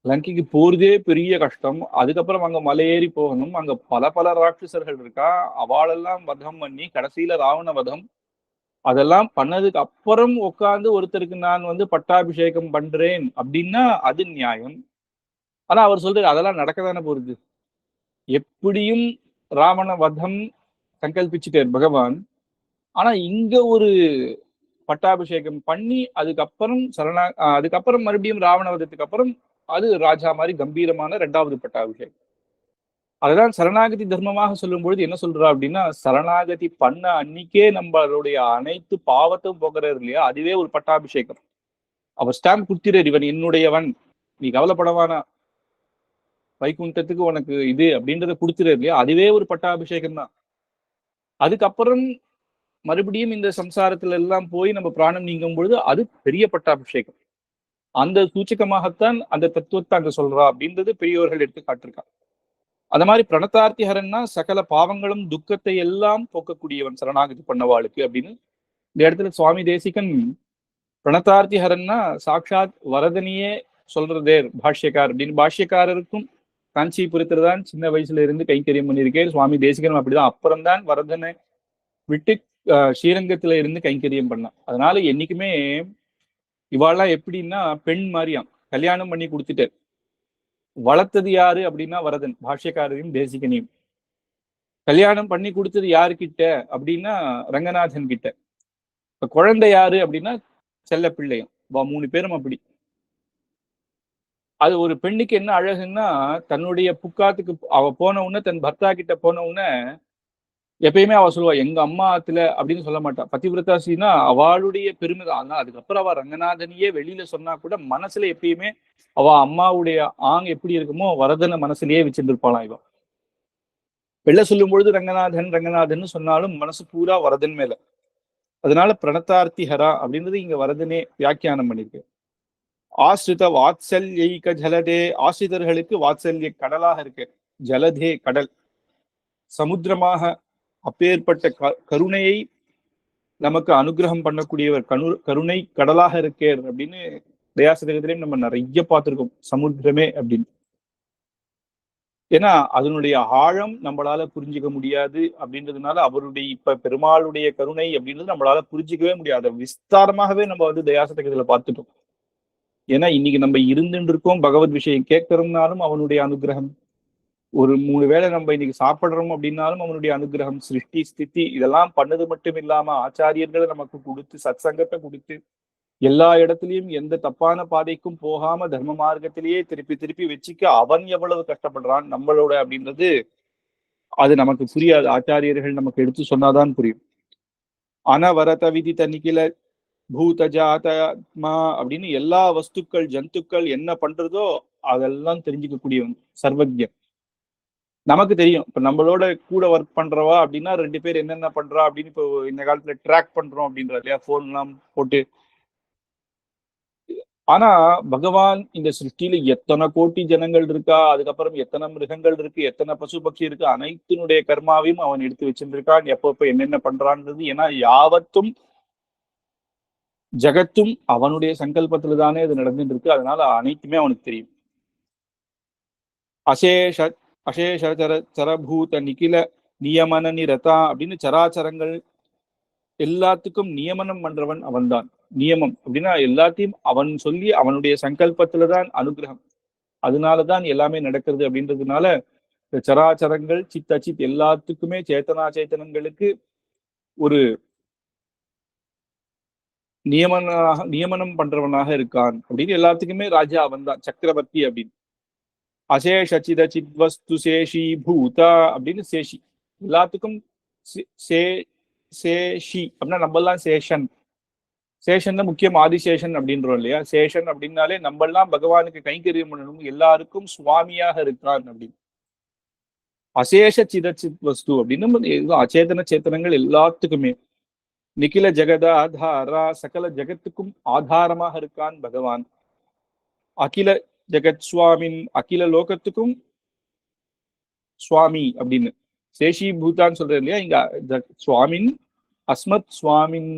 லங்கைக்கு போறதே பெரிய கஷ்டம், அதுக்கப்புறம் அங்க மலையேறி போகணும், அங்க பல பல ராட்சசர்கள் இருக்கா, அவளெல்லாம் வதம் பண்ணி கடைசியில ராவண வதம் அதெல்லாம் பண்ணதுக்கு அப்புறம் உட்கார்ந்து ஒருத்தருக்கு நான் வந்து பட்டாபிஷேகம் பண்றேன் அப்படின்னா அது நியாயம். ஆனா அவர் சொல்றாரு அதெல்லாம் நடக்கதானே போறது. எப்படியும் ராவண வதம் சங்கல்பிச்சுட்டார் பகவான். ஆனா இங்க ஒரு பட்டாபிஷேகம் பண்ணி அதுக்கப்புறம் மறுபடியும் ராவணவதத்துக்கு அப்புறம் அது ராஜா மாதிரி கம்பீரமான 2வது பட்டாபிஷேகம். அதுதான் சரணாகதி தர்மமாக சொல்லும் பொழுது என்ன சொல்றா அப்படின்னா சரணாகதி பண்ண அன்னைக்கே நம்மளுடைய அனைத்து பாவத்தும் போக்குறாரு இல்லையா, அதுவே ஒரு பட்டாபிஷேகம். அவர் ஸ்டாம்ப் குடுத்திறார், இவன் என்னுடையவன், நீ கவலைப்படவானா, வைகுண்டத்துக்கு உனக்கு இது அப்படின்றத கொடுத்துறாரு இல்லையா, அதுவே ஒரு பட்டாபிஷேகம் தான். அதுக்கப்புறம் மறுபடியும் இந்த சம்சாரத்துல எல்லாம் போய் நம்ம பிராணம் நீங்கும் பொழுது அது பெரிய பட்டாபிஷேகம். அந்த சூச்சகமாகத்தான் அந்த தத்துவத்தை அங்க சொல்றா அப்படின்றது பெரியவர்கள் எடுத்து காட்டிருக்காங்க. அந்த மாதிரி பிரணதார்த்திஹரன்னா சகல பாவங்களும் துக்கத்தை எல்லாம் போக்கக்கூடியவன் சரணாகதி பண்ணவாளுக்கு அப்படின்னு இந்த இடத்துல சுவாமி தேசிகன் பிரணதார்த்திஹரன்னா சாட்சாத் வரதனையே சொல்றதே பாஷ்யக்கார் அப்படின்னு. பாஷ்யக்காரருக்கும் காஞ்சிபுரத்துல தான் சின்ன வயசுல இருந்து கைங்கரியம் பண்ணியிருக்கேன். சுவாமி தேசிகன் அப்படிதான் அப்புறம்தான் வரதனை விட்டு ஸ்ரீரங்கத்துல இருந்து கைங்கரியம் பண்ணான். அதனால என்னைக்குமே இவாள்லாம் எப்படின்னா பெண் மாதிரியாம், கல்யாணம் பண்ணி கொடுத்துட்டு வளர்த்தது யாரு அப்படின்னா வரதன், பாஷ்யக்காரரையும் தேசிகனையும். கல்யாணம் பண்ணி கொடுத்தது யாருக்கிட்ட அப்படின்னா ரங்கநாதன் கிட்ட. இப்ப குழந்தை யாரு அப்படின்னா செல்ல பிள்ளையும். 3 பேரும் அப்படி. அது ஒரு பெண்ணுக்கு என்ன அழகுன்னா தன்னுடைய புக்காத்துக்கு அவ போன உடனே தன் பர்த்தா கிட்ட போன உடனே எப்பயுமே அவ சொல்லுவா எங்க அம்மா ஆத்துல அப்படின்னு சொல்ல மாட்டா. பதிவிரதாசின்னா அவளுடைய பெருமை தான். ஆனா அதுக்கப்புறம் அவ ரங்கநாதனையே வெளியில சொன்னா கூட மனசுல எப்பயுமே அவ அம்மாவுடைய எப்படி இருக்குமோ வரதனை மனசுலயே வச்சுட்டு இருப்பாளாம். இவ வெளில சொல்லும் பொழுது ரங்கநாதன் ரங்கநாதன் சொன்னாலும் மனசு பூரா வரதன் மேல. அதனால பிரணதார்த்திஹரா அப்படின்றது இங்க வரதனே வியாக்கியானம் பண்ணிருக்கு. ஆஸ்ரித வாத்சல்யைக ஜலதே, ஆசிரியர்களுக்கு வாத்சல்ய கடலாக இருக்கு. ஜலதே கடல், சமுத்திரமாக அப்பேற்பட்ட கருணையை நமக்கு அனுகிரகம் பண்ணக்கூடியவர் கருணை கடலாக இருக்கேர் அப்படின்னு தயாசதகத்திலையும் நம்ம நிறைய பார்த்திருக்கோம் சமுத்திரமே அப்படின்னு. ஏன்னா அதனுடைய ஆழம் நம்மளால புரிஞ்சுக்க முடியாது அப்படின்றதுனால அவருடைய இப்ப பெருமாளுடைய கருணை அப்படின்றது நம்மளால புரிஞ்சிக்கவே முடியாது. விஸ்தாரமாகவே நம்ம வந்து தயாசதகத்துல பார்த்துட்டோம். ஏன்னா இன்னைக்கு நம்ம இருந்துட்டு இருக்கோம், பகவத் விஷயம் கேட்கறோம்னாலும் அவனுடைய அனுகிரகம். ஒரு 3 வேளை நம்ம இன்னைக்கு சாப்பிடுறோம் அப்படின்னாலும் அவனுடைய அனுகிரகம். சிருஷ்டி ஸ்திதி இதெல்லாம் பண்ணது மட்டும் இல்லாம ஆச்சாரியர்களை நமக்கு கொடுத்து சத்சங்கத்தை கொடுத்து எல்லா இடத்துலயும் எந்த தப்பான பாதைக்கும் போகாம தர்ம மார்க்கத்திலேயே திருப்பி திருப்பி வச்சுக்க அவன் எவ்வளவு கஷ்டப்படுறான் நம்மளோட அப்படின்றது அது நமக்கு புரியாது. ஆச்சாரியர்கள் நமக்கு எடுத்து சொன்னாதான் புரியும். அனவரத விதித நிகில பூத ஜாதமா அப்படின்னு எல்லா வஸ்துக்கள் ஜந்துக்கள் என்ன பண்றதோ அதெல்லாம் தெரிஞ்சுக்கக்கூடியவன், சர்வஜன். நமக்கு தெரியும். இப்ப நம்மளோட கூட ஒர்க் பண்றவா அப்படின்னா 2 பேர் என்னென்ன பண்றா அப்படின்னு இப்போ இந்த காலத்துல ட்ராக் பண்றோம் அப்படின்ற இல்லையா, போன் எல்லாம் போட்டு. ஆனா பகவான் இந்த சிருஷ்டியில எத்தனை கோட்டி ஜனங்கள் இருக்கா, அதுக்கப்புறம் எத்தனை மிருகங்கள் இருக்கு, எத்தனை பசு பட்சி இருக்கு, அனைத்தினுடைய கர்மாவையும் அவன் எடுத்து வச்சிருக்கான். எப்பப்ப என்னென்ன பண்றான்றது. ஏன்னா யாவத்தும் ஜகத்தும் அவனுடைய சங்கல்பத்துல தானே இது நடந்துட்டு இருக்கு. அதனால அனைத்துமே அவனுக்கு தெரியும். அசேஷ அசேஷ சரபூத நிகில நியமன நிரதா அப்படின்னு சராச்சரங்கள் எல்லாத்துக்கும் நியமனம் பண்றவன் அவன்தான். நியமம் அப்படின்னா எல்லாத்தையும் அவன் சொல்லி அவனுடைய சங்கல்பத்துலதான் அனுகிரகம். அதனாலதான் எல்லாமே நடக்கிறது அப்படின்றதுனால இந்த சராச்சரங்கள் சித் அச்சித் எல்லாத்துக்குமே சேத்தனா சேத்தனங்களுக்கு ஒரு நியமனம் பண்றவனாக இருக்கான் அப்படின்னு எல்லாத்துக்குமே ராஜா அவன் தான், சக்கரவர்த்தி அப்படின்னு. அசேஷ சித சித்வஸ்து சேஷி பூதா அப்படின்னு சேஷி எல்லாத்துக்கும் சேஷி அப்படின்னா நம்ம எல்லாம் சேஷன். சேஷன் தான் முக்கியம், ஆதிசேஷன் அப்படின்றோம் இல்லையா. சேஷன் அப்படின்னாலே நம்ம எல்லாம் பகவானுக்கு கைங்கரியம் பண்ணணும், எல்லாருக்கும் சுவாமியாக இருக்கான் அப்படின்னு. அசேஷ சிதச்சித் வஸ்து அப்படின்னு அச்சேதன சேத்தனங்கள் எல்லாத்துக்குமே நிகில ஜெகத ஆதாரா சகல ஜெகத்துக்கும் ஆதாரமாக இருக்கான் பகவான். அகில ஜெகத் சுவாமின் அகில லோகத்துக்கும் சுவாமி அப்படின்னு சேஷி பூதான்னு சொல்றது இல்லையா. இங்க சுவாமின் அஸ்மத் சுவாமின்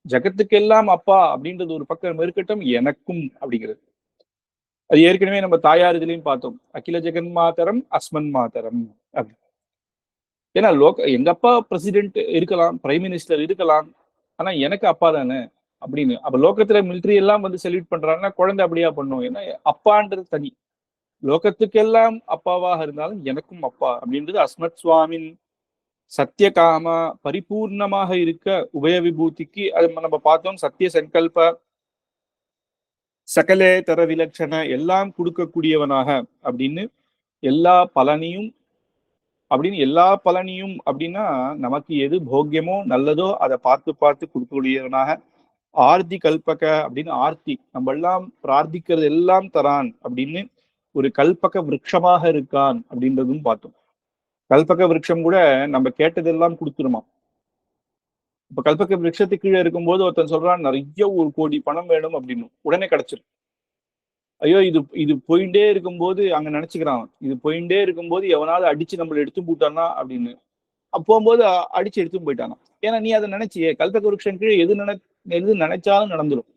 ஜகத்துக்கெல்லாம் அப்பா அப்படின்றது ஒரு பக்கம் இருக்கட்டும், எனக்கும் அப்படிங்கிறது அது ஏற்கனவே நம்ம தாயார் இதுலயும் பார்த்தோம். அகில ஜெகன் மாதரம் அஸ்மன் மாதரம் அப்படி. ஏன்னா எங்க அப்பா பிரசிடென்ட் இருக்கலாம், பிரைம் மினிஸ்டர் இருக்கலாம், ஆனா எனக்கு அப்பா தானே அப்படின்னு. அப்ப லோகத்துல மிலிட்ரி எல்லாம் வந்து செல்யூட் பண்றாங்கன்னா குழந்தை அப்படியா பண்ணும். ஏன்னா அப்பான்றது தனி. லோகத்துக்கெல்லாம் அப்பாவாக இருந்தாலும் எனக்கும் அப்பா அப்படின்றது அஸ்மத் சுவாமின் சத்தியகாம பரிபூர்ணமாக இருக்க உபய விபூதிக்கு அது நம்ம பார்த்தோம். சத்திய சங்கல்ப சகலே தர விலட்சண எல்லாம் கொடுக்கக்கூடியவனாக அப்படின்னு எல்லா பலனையும் எல்லா பலனையும் அப்படின்னா நமக்கு எது போக்கியமோ நல்லதோ அதை பார்த்து பார்த்து கொடுக்கக்கூடியவனாக. ஆர்த்தி கல்பக அப்படின்னு ஆர்த்தி நம்ம எல்லாம் பிரார்த்திக்கிறது எல்லாம் தரான் அப்படின்னு ஒரு கல்பக விருட்சமாக இருக்கான் அப்படின்றதும் பார்த்தோம். கல்பக விருட்சம் கூட நம்ம கேட்டதெல்லாம் கொடுத்துருமா. இப்ப கல்பக விருட்சத்துக்கு கீழே இருக்கும்போது ஒருத்தன் சொல்றான் நிறைய 1 கோடி பணம் வேணும் அப்படின்னு, உடனே கிடைச்சிடும். ஐயோ இது இது போயிட்டே இருக்கும்போது அங்க நினைச்சுக்கிறான், இது போயிட்டே இருக்கும்போது எவனாவது அடிச்சு நம்மள எடுத்து போட்டானா அப்படின்னு. போகும்போது அடிச்சு எடுத்து போயிட்டானா. ஏன்னா நீ அதை நினைச்சியே. கல்பக விருட்சம் கீழே எது நினைச்சாலும் நடந்துடும்.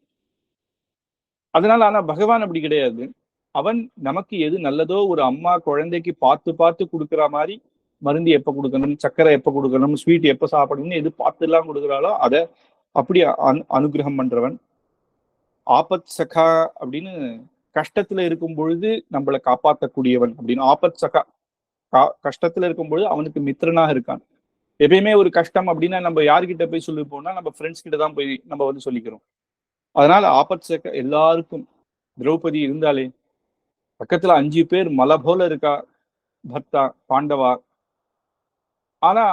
அதனால ஆனா பகவான் அப்படி கிடையாது. அவன் நமக்கு எது நல்லதோ ஒரு அம்மா குழந்தைக்கு பார்த்து பார்த்து கொடுக்குற மாதிரி மருந்து எப்ப கொடுக்கணும், சர்க்கரை எப்ப கொடுக்கணும், ஸ்வீட் எப்ப சாப்பிடணும்னு எது பார்த்து எல்லாம் கொடுக்குறாளோ அதை அப்படி அனுகிரகம் பண்றவன். ஆபத் சகா அப்படின்னு கஷ்டத்துல இருக்கும் பொழுது நம்மளை காப்பாற்றக்கூடியவன் அப்படின்னு. ஆபத் சகா கஷ்டத்துல இருக்கும் பொழுது அவனுக்கு மித்திரனாக இருக்கான். எப்பயுமே ஒரு கஷ்டம் அப்படின்னா நம்ம யார்கிட்ட போய் சொல்லி போனா நம்ம ஃப்ரெண்ட்ஸ் கிட்ட தான் போய் நம்ம வந்து சொல்லிக்கிறோம். அதனால ஆபத் சகா எல்லாருக்கும். திரௌபதி இருந்தாலே பக்கத்துல 5 பேர் மலை போல இருக்கா, பர்த்தா பாண்டவா. ஆனா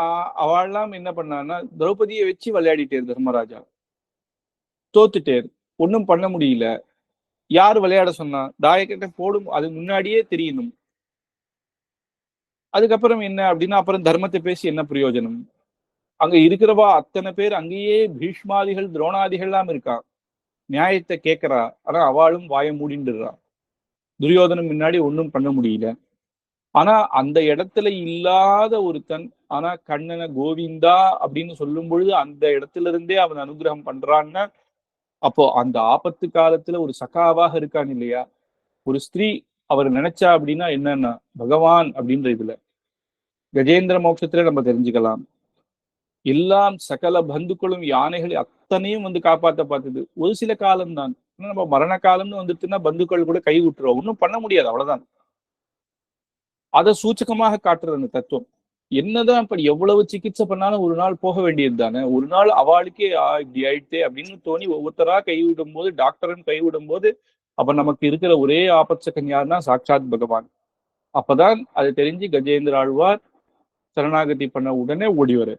அவள்லாம் என்ன பண்ணான்னா திரௌபதியை வச்சு விளையாடிட்டேரு தர்மராஜா. தோத்துட்டேரு, ஒன்னும் பண்ண முடியல. யார் விளையாட சொன்னா, தாயக்கட்டை போடும், அது முன்னாடியே தெரியணும். அதுக்கப்புறம் என்ன அப்படின்னா அப்புறம் தர்மத்தை பேசி என்ன பிரயோஜனம். அங்க இருக்கிறவா அத்தனை பேர் அங்கேயே பீஷ்மாதிகள் துரோணாதிகள் எல்லாம் இருக்கா, நியாயத்தை கேட்கிறா. ஆனா அவளும் வாய மூடிண்டுறா. துரியோதனம் முன்னாடி ஒன்றும் பண்ண முடியல. ஆனா அந்த இடத்துல இல்லாத ஒருத்தன் ஆனா கண்ணனை கோவிந்தா அப்படின்னு சொல்லும் பொழுது அந்த இடத்துல இருந்தே அவன் அனுகிரகம் பண்றான்னா அப்போ அந்த ஆபத்து காலத்துல ஒரு சகாவாக இருக்கான் இல்லையா. ஒரு ஸ்திரீ அவர் நினைச்சா அப்படின்னா என்னன்னா பகவான் அப்படின்ற இதுல கஜேந்திர மோட்சத்துல நம்ம தெரிஞ்சுக்கலாம். எல்லாம் சகல பந்துக்களும் யானைகள் அத்தனையும் வந்து காப்பாற்ற பார்த்தது ஒரு சில காலம்தான். நம்ம மரண காலம்னு வந்துட்டுன்னா பந்துக்கள் கூட கை விட்டுருவோம், ஒன்றும் பண்ண முடியாது, அவ்வளவுதான். அதை சூச்சகமாக காட்டுறது அந்த தத்துவம். என்னதான் அப்படி எவ்வளவு சிகிச்சை பண்ணாலும் ஒரு நாள் போக வேண்டியது தானே. ஒரு நாள் அவளுக்கே இப்படி ஆயிடுத்தே அப்படின்னு தோணி ஒவ்வொருத்தரா கைவிடும் போது, டாக்டரும் கைவிடும் போது, அப்ப நமக்கு இருக்கிற ஒரே ஆபத்சகன் யாருன்னா சாட்சாத் பகவான். அப்பதான் அது தெரிஞ்சு கஜேந்திர ஆழ்வார் சரணாகதி பண்ண உடனே ஓடிவரு.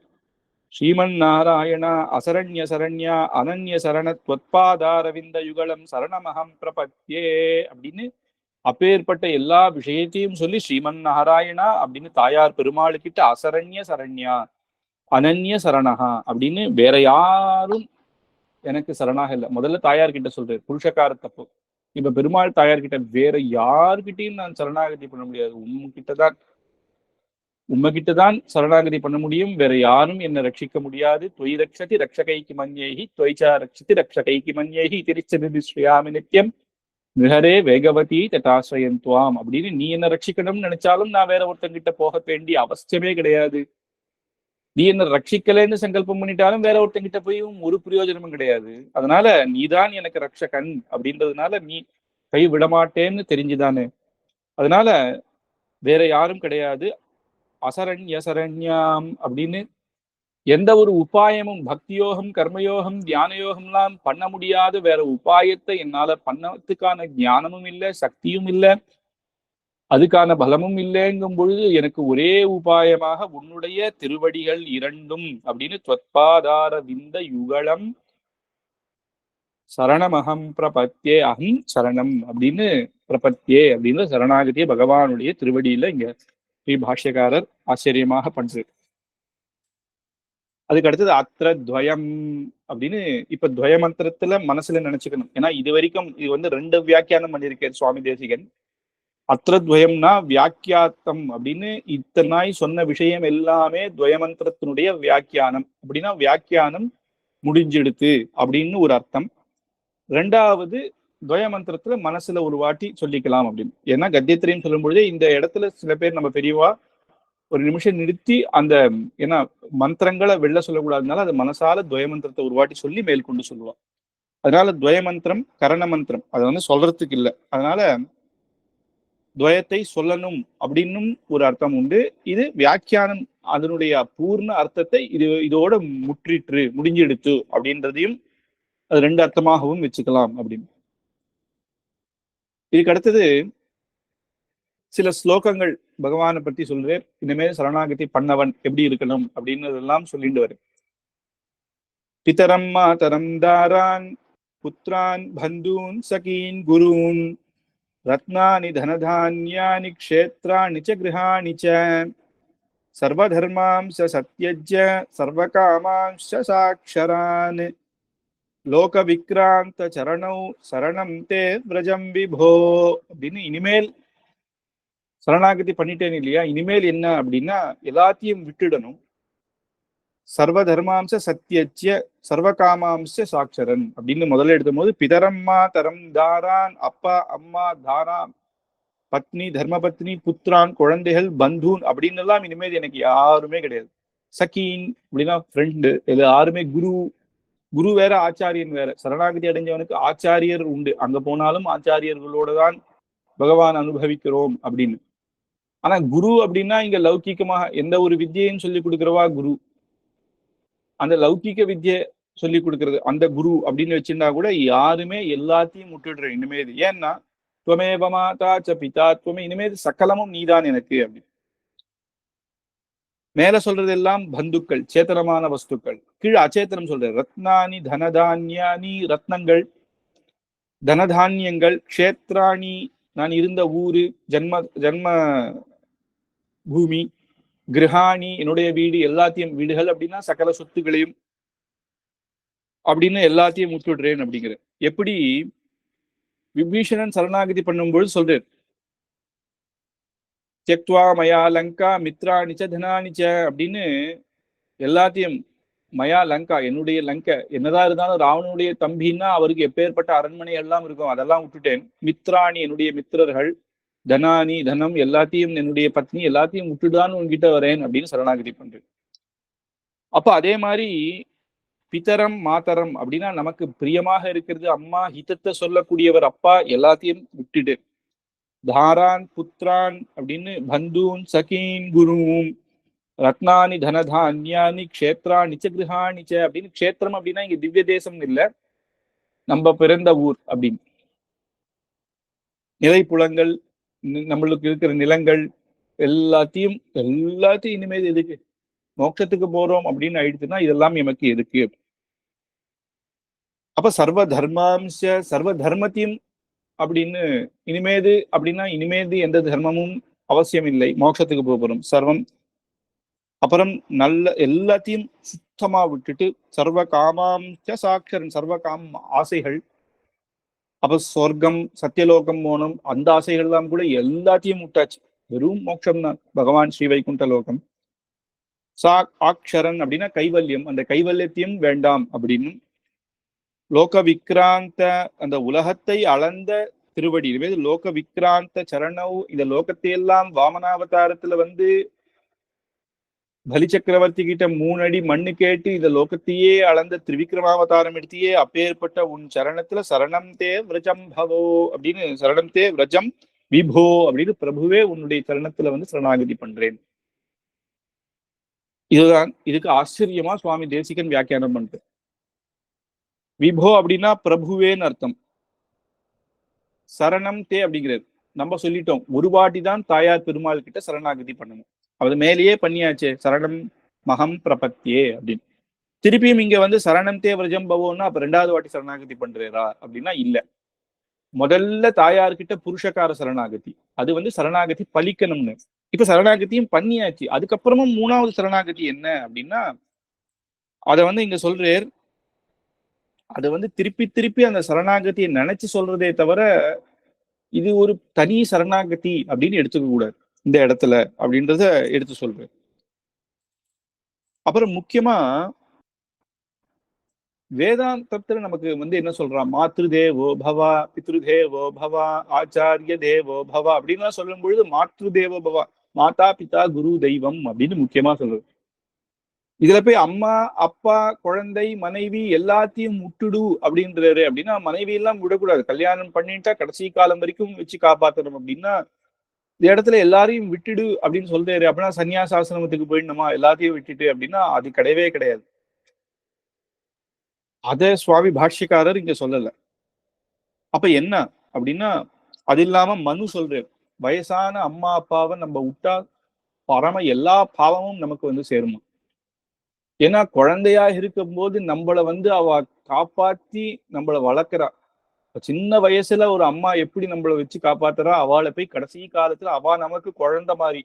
ஸ்ரீமன் நாராயணா அசரண்ய சரண்யா அனன்ய சரண துவத்பாதாரவிந்த யுகலம் சரணமகம் பிரபத்யே அப்படின்னு அப்பேற்பட்ட எல்லா விஷயத்தையும் சொல்லி ஸ்ரீமன் நாராயணா அப்படின்னு தாயார் பெருமாள் கிட்ட அசரண்ய சரண்யா அனன்ய சரணகா அப்படின்னு வேற யாரும் எனக்கு சரணாக இல்லை முதல்ல தாயார் கிட்ட சொல்றேன். புருஷக்கார தப்பு. இப்ப பெருமாள் தாயார் கிட்ட வேற யாருக்கிட்டையும் நான் சரணாகதி பண்ண முடியாது, உம்மகிட்டதான் சரணாகதி பண்ண முடியும், வேற யாரும் என்னை ரட்சிக்க முடியாது. தொய் ரக்ஷதி ரக்ஷகைக்கு மன்யேகி தொய்ச்சா ரக்ஷதி ரக்ஷகைக்கு மன்யேகி திருச்சதி ஸ்ரீயாமி நித்தியம் மிகரே வேகவதி தட்டாசிரயம் துவாம் அப்படின்னு நீ என்ன ரட்சிக்கணும்னு நினைச்சாலும் நான் வேற ஒருத்தங்கிட்ட போக வேண்டிய அவசியமே கிடையாது. நீ என்ன ரட்சிக்கலைன்னு சங்கல்பம் பண்ணிட்டாலும் வேற ஒருத்தங்கிட்ட போயும் ஒரு பிரயோஜனமும் கிடையாது. அதனால நீதான் எனக்கு ரட்சகன் அப்படின்றதுனால நீ கை விடமாட்டேன்னு தெரிஞ்சுதானே. அதனால வேற யாரும் கிடையாது. அசரண்ய சரண்யாம் அப்படின்னு எந்த ஒரு உபாயமும் பக்தியோகம் கர்மயோகம் தியானயோகம்லாம் பண்ண முடியாத வேற உபாயத்தை என்னால பண்ணதுக்கான ஞானமும் இல்லை, சக்தியும் இல்லை, அதுக்கான பலமும் இல்லைங்கும் பொழுது எனக்கு ஒரே உபாயமாக உன்னுடைய திருவடிகள் இரண்டும் அப்படின்னு துவத்பாதார விந்த யுகலம் சரணமகம் பிரபத்தியே அகம் சரணம் அப்படின்னு பிரபத்தியே அப்படின்னு சரணாகதிய பகவானுடைய திருவடியில இங்க ஸ்ரீ பாஷ்யக்காரர் ஆச்சரியமாக பண்றாரு. அதுக்கு அடுத்தது அத்திர துவயம் அப்படின்னு இப்ப துவய மந்திரத்துல மனசுல நினைச்சுக்கணும். ஏன்னா இது வரைக்கும் இது வந்து 2 வியாக்கியானம் பண்ணியிருக்காரு சுவாமி தேசிகன். அத்திரத்வயம்னா வியாக்கியாத்தம் அப்படின்னு இத்தனாய் சொன்ன விஷயம் எல்லாமே துவயமந்திரத்தினுடைய வியாக்கியானம். அப்படின்னா வியாக்கியானம் முடிஞ்செடுத்து அப்படின்னு ஒரு அர்த்தம். 2வது துவயமந்திரத்துல மனசுல ஒரு வாட்டி சொல்லிக்கலாம் அப்படின்னு. ஏன்னா கத்தியத்திரையும் சொல்லும் பொழுதே இந்த இடத்துல சில பேர் நம்ம பெரியவா ஒரு நிமிஷம் நிறுத்தி அந்த ஏன்னா மந்திரங்களை வெளில சொல்லக்கூடாதுனால அது மனசால துவயமந்திரத்தை ஒரு வாட்டி சொல்லி மேற்கொண்டு சொல்லுவா. அதனால துவயமந்திரம் கரண மந்திரம் அதை வந்து சொல்றதுக்கு இல்லை. அதனால துவயத்தை சொல்லணும் அப்படின்னும் ஒரு அர்த்தம் உண்டு. இது வியாக்கியானம் அதனுடைய பூர்ண அர்த்தத்தை இதோட முற்றிற்று முடிஞ்செடுத்து அப்படின்றதையும் அது 2 அர்த்தமாகவும் வச்சுக்கலாம் அப்படின்னு. இதுக்கு அடுத்தது சில ஸ்லோகங்கள் பகவானை பத்தி சொல்றேன். இனிமேல் சரணாகதி பண்ணவன் எப்படி இருக்கணும் அப்படின்றதெல்லாம் சொல்லிட்டு வரும். பிதரம் மாதரம் தாரான் புத்ரான் பந்தூன் சகீன் குருன் ரத்னானி தனதான்யானி க்ஷேத்ராணி ச கிருஹாணி ச சர்வதர்மாம்ச சத்யஜ்ய சர்வகாமாம்ச சாக்ஷரான் லோக விக்ராந்த சரணௌ சரணம் தே விரஜம் விபோ அப்படின்னு இனிமேல் சரணாகதி பண்ணிட்டேன் இல்லையா, இனிமேல் என்ன அப்படின்னா எல்லாத்தையும் விட்டுடணும். சர்வ தர்மாம்ச சத்தியச்சிய சர்வகாமாம்ச சாட்சரன் அப்படின்னு முதல்ல எடுத்தும் போது பிதரம்மா தரம் தாரான் அப்பா அம்மா தாரான் பத்னி தர்மபத்னி புத்திரான் குழந்தைகள் பந்தூன் அப்படின்னு எல்லாம் இனிமேல் எனக்கு யாருமே கிடையாது. சகீன் அப்படின்னா ஃப்ரெண்டு, இது யாருமே குரு. குரு வேற ஆச்சாரியன் வேற. சரணாகதி அடைஞ்சவனுக்கு ஆச்சாரியர் உண்டு, அங்க போனாலும் ஆச்சாரியர்களோட தான் பகவான் அனுபவிக்கிறோம் அப்படின்னு. ஆனா குரு அப்படின்னா இங்க லௌகிகமாக எந்த ஒரு வித்தியையும் சொல்லி கொடுக்கிறவா குரு. அந்த லௌகிக வித்தியை சொல்லி கொடுக்கறது அந்த குரு அப்படின்னு வச்சிருந்தா கூட யாருமே எல்லாத்தையும் முட்டுடுற இனிமேது. ஏன்னா துவமேவ மாதா ச பிதா துவமே, இனிமேது சகலமும் நீதான் எனக்கு அப்படின்னு. மேல சொல்றது எல்லாம் பந்துக்கள் சேத்தனமான வஸ்துக்கள், கீழே அச்சேத்தனம் சொல்ற ரத்னானி தனதான்யானி ரத்னங்கள் தனதானியங்கள் க்ஷேத்ராணி நான் இருந்த ஊரு ஜன்ம பூமி கிரகாணி என்னுடைய வீடு எல்லாத்தையும் வீடுகள் அப்படின்னா சகல சொத்துகளையும் அப்படின்னு எல்லாத்தையும் முற்றுடுறேன் அப்படிங்கிற. எப்படி விபீஷணன் சரணாகதி பண்ணும்போது சொல்றேன் தியக்த்வா மயா லங்கா மித்ராணிச்ச தனானிச்ச அப்படின்னு எல்லாத்தையும் மயா லங்கா என்னுடைய லங்கை என்னதான் இருந்தாலும் ராவனுடைய தம்பின்னா அவருக்கு எப்பேற்பட்ட அரண்மனை எல்லாம் இருக்கும் அதெல்லாம் விட்டுட்டேன். மித்ராணி என்னுடைய மித்திரர்கள் தனானி தனம் எல்லாத்தையும், என்னுடைய பத்னி எல்லாத்தையும் விட்டுடான்னு உன்கிட்ட வரேன் அப்படின்னு சரணாகதி பண்றேன். அப்ப அதே மாதிரி பிதரம் மாதரம் அப்படின்னா நமக்கு பிரியமாக இருக்கிறது அம்மா, ஹிதத்தை சொல்லக்கூடியவர் அப்பா, எல்லாத்தையும் விட்டுட்டு தாரான் புத்ரான் அப்படின்னு பந்தூன் சகீன் குருவும் ரத்னானி தனதான்யானி க்ஷேத்ரா நிச்சகிருஹானிச்ச அப்படின்னு க்ஷேத்திரம் அப்படின்னா இங்க திவ்ய தேசம் இல்ல, நம்ம பிறந்த ஊர் அப்படின்னு. நிலைப்புலங்கள், நம்மளுக்கு இருக்கிற நிலங்கள் எல்லாத்தையும் எல்லாத்தையும் இனிமேல் எதுக்கு, மோட்சத்துக்கு போறோம் அப்படின்னு ஆயிடுச்சுன்னா இதெல்லாம் எமக்கு எதுக்கு. அப்ப சர்வ தர்மாம்ச சர்வ தர்மத்தையும் அப்படின்னு இனிமேது அப்படின்னா இனிமேது எந்த தர்மமும் அவசியம் இல்லை, மோட்சத்துக்கு போறோம் சர்வம். அப்புறம் நல்ல எல்லாத்தையும் சுத்தமா விட்டுட்டு சர்வ காமாம்ச சாட்சரன், சர்வ காம ஆசைகள், அப்ப சொர்க்கம் சத்தியலோகம் போனோம் அந்த ஆசைகள் எல்லாம் கூட எல்லாத்தையும் விட்டாச்சு, வெறும் மோட்சம் தான், பகவான் ஸ்ரீ வைகுண்ட லோகம். ஆக்ஷரன் அப்படின்னா கைவல்யம், அந்த கைவல்யத்தையும் வேண்டாம் அப்படின்னு. லோக விக்ராந்த அந்த உலகத்தை அளந்த திருவடி, லோக விக்ராந்த சரணவ், இந்த லோகத்தை எல்லாம் வாமனாவதாரத்துல வந்து பலி சக்கரவர்த்தி கிட்ட 3 அடி மண்ணு கேட்டு இந்த லோகத்தையே அளந்த திரிவிக்ரமாவதாரம் எடுத்தியே, அப்பேற்பட்ட உன் சரணத்துல சரணம் தே விரஜம் பவோ அப்படின்னு, சரணம் தே விரஜம் விபோ அப்படின்னு பிரபுவே உன்னுடைய சரணத்துல வந்து சரணாகதி பண்றேன். இதுதான் இதுக்கு ஆச்சரியமா சுவாமி தேசிகன் வியாக்கியானம் பண்ற. விபோ அப்படின்னா பிரபுவேன்னு அர்த்தம். சரணம் தே அப்படிங்கிறது நம்ம சொல்லிட்டோம், ஒரு வாட்டி தான் தாயார் பெருமாள் கிட்ட சரணாகதி பண்ணணும், அது மேலேயே பண்ணியாச்சே சரணம் மகம் பிரபத்தியே அப்படின்னு. திருப்பியும் இங்க வந்து சரணம் தே விரஜம் பவோன்னா அப்ப 2வது வாட்டி சரணாகதி பண்றா அப்படின்னா இல்ல. முதல்ல தாயார்கிட்ட புருஷகார சரணாகதி, அது வந்து சரணாகதி பலிக்கணும்னு. இப்ப சரணாகதியும் பண்ணியாச்சு, அதுக்கப்புறமும் 3வது சரணாகதி என்ன அப்படின்னா அத வந்து இங்க சொல்றேர். அது வந்து திருப்பி திருப்பி அந்த சரணாகதியை நினைச்சு சொல்றதே தவிர இது ஒரு தனி சரணாகதி அப்படின்னு எடுத்துக்க கூடாது இந்த இடத்துல அப்படின்றத எடுத்து சொல்றேன். அப்புறம் முக்கியமா வேதாந்தத்துல நமக்கு வந்து என்ன சொல்றான், மாத்ரு தேவோ பவா பித்ரு தேவோ பவா ஆச்சாரிய தேவோ பவா அப்படின்லாம் சொல்லும் பொழுது மாத்ரு தேவோ பவா, மாதா பிதா குரு தெய்வம் அப்படின்னு முக்கியமா சொல்றது. இதுல போய் அம்மா அப்பா குழந்தை மனைவி எல்லாத்தையும் விட்டுடு அப்படின்றாரு. அப்படின்னா மனைவி எல்லாம் விடக்கூடாது, கல்யாணம் பண்ணிட்டா கடைசி காலம் வரைக்கும் வச்சு காப்பாத்தணும் அப்படின்னா இந்த இடத்துல எல்லாரையும் விட்டுடு அப்படின்னு சொல்றாரு. அப்படின்னா சன்னியாசாசிரமத்துக்கு போயிடணுமா எல்லாத்தையும் விட்டுட்டு அப்படின்னா அது கிடையவே கிடையாது. அத சுவாமி பாஷ்யக்காரர் இங்க சொல்லல. அப்ப என்ன அப்படின்னா அது இல்லாம மனு சொல்றாரு, வயசான அம்மா அப்பாவை நம்ம விட்டா பரம எல்லா பாவமும் நமக்கு வந்து சேருமா. ஏன்னா குழந்தையா இருக்கும் போது நம்மள வந்து அவ காப்பாத்தி நம்மள வளர்க்கிறா. சின்ன வயசுல ஒரு அம்மா எப்படி நம்மள வச்சு காப்பாத்துறா, அவளை போய் கடைசி காலத்துல அவ நமக்கு குழந்தை மாதிரி,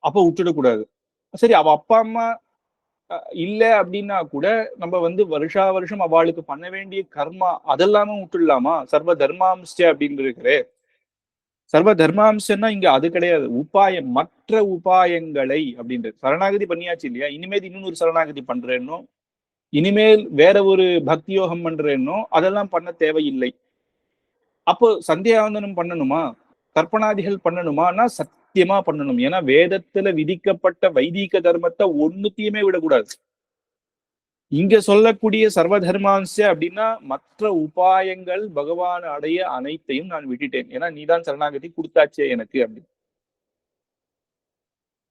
அப்ப விட்டுடக்கூடாது. சரி அவ அப்பா அம்மா இல்ல அப்படின்னா கூட நம்ம வந்து வருஷா வருஷம் அவளுக்கு பண்ண வேண்டிய கர்மா அதெல்லாமே விட்டுடலாமா, சர்வ தர்மாம்ச அப்படின்னு இருக்கிறே. சர்வ தர்மாம்சம்னா இங்க அது கிடையாது, உபாயம் மற்ற உபாயங்களை அப்படின்றது. சரணாகதி பண்ணியாச்சு இல்லையா, இனிமேல் இன்னொரு சரணாகதி பண்றேன்னோ இனிமேல் வேற ஒரு பக்தி யோகம் பண்றேன்னோ அதெல்லாம் பண்ண தேவையில்லை. அப்போ சந்தியாவந்தனம் பண்ணணுமா, தர்ப்பணாதிகள் பண்ணணுமானா சத்தியமா பண்ணணும். ஏன்னா வேதத்துல விதிக்கப்பட்ட வைதிக தர்மத்தை ஒண்ணுத்தையுமே விடக்கூடாது. இங்க சொல்லக்கூடிய சர்வ தர்மாம்ச அப்படின்னா மற்ற உபாயங்கள் பகவான் அடைய அனைத்தையும் நான் விட்டுட்டேன், ஏன்னா நீதான் சரணாகதி கொடுத்தாச்சே எனக்கு அப்படின்னு.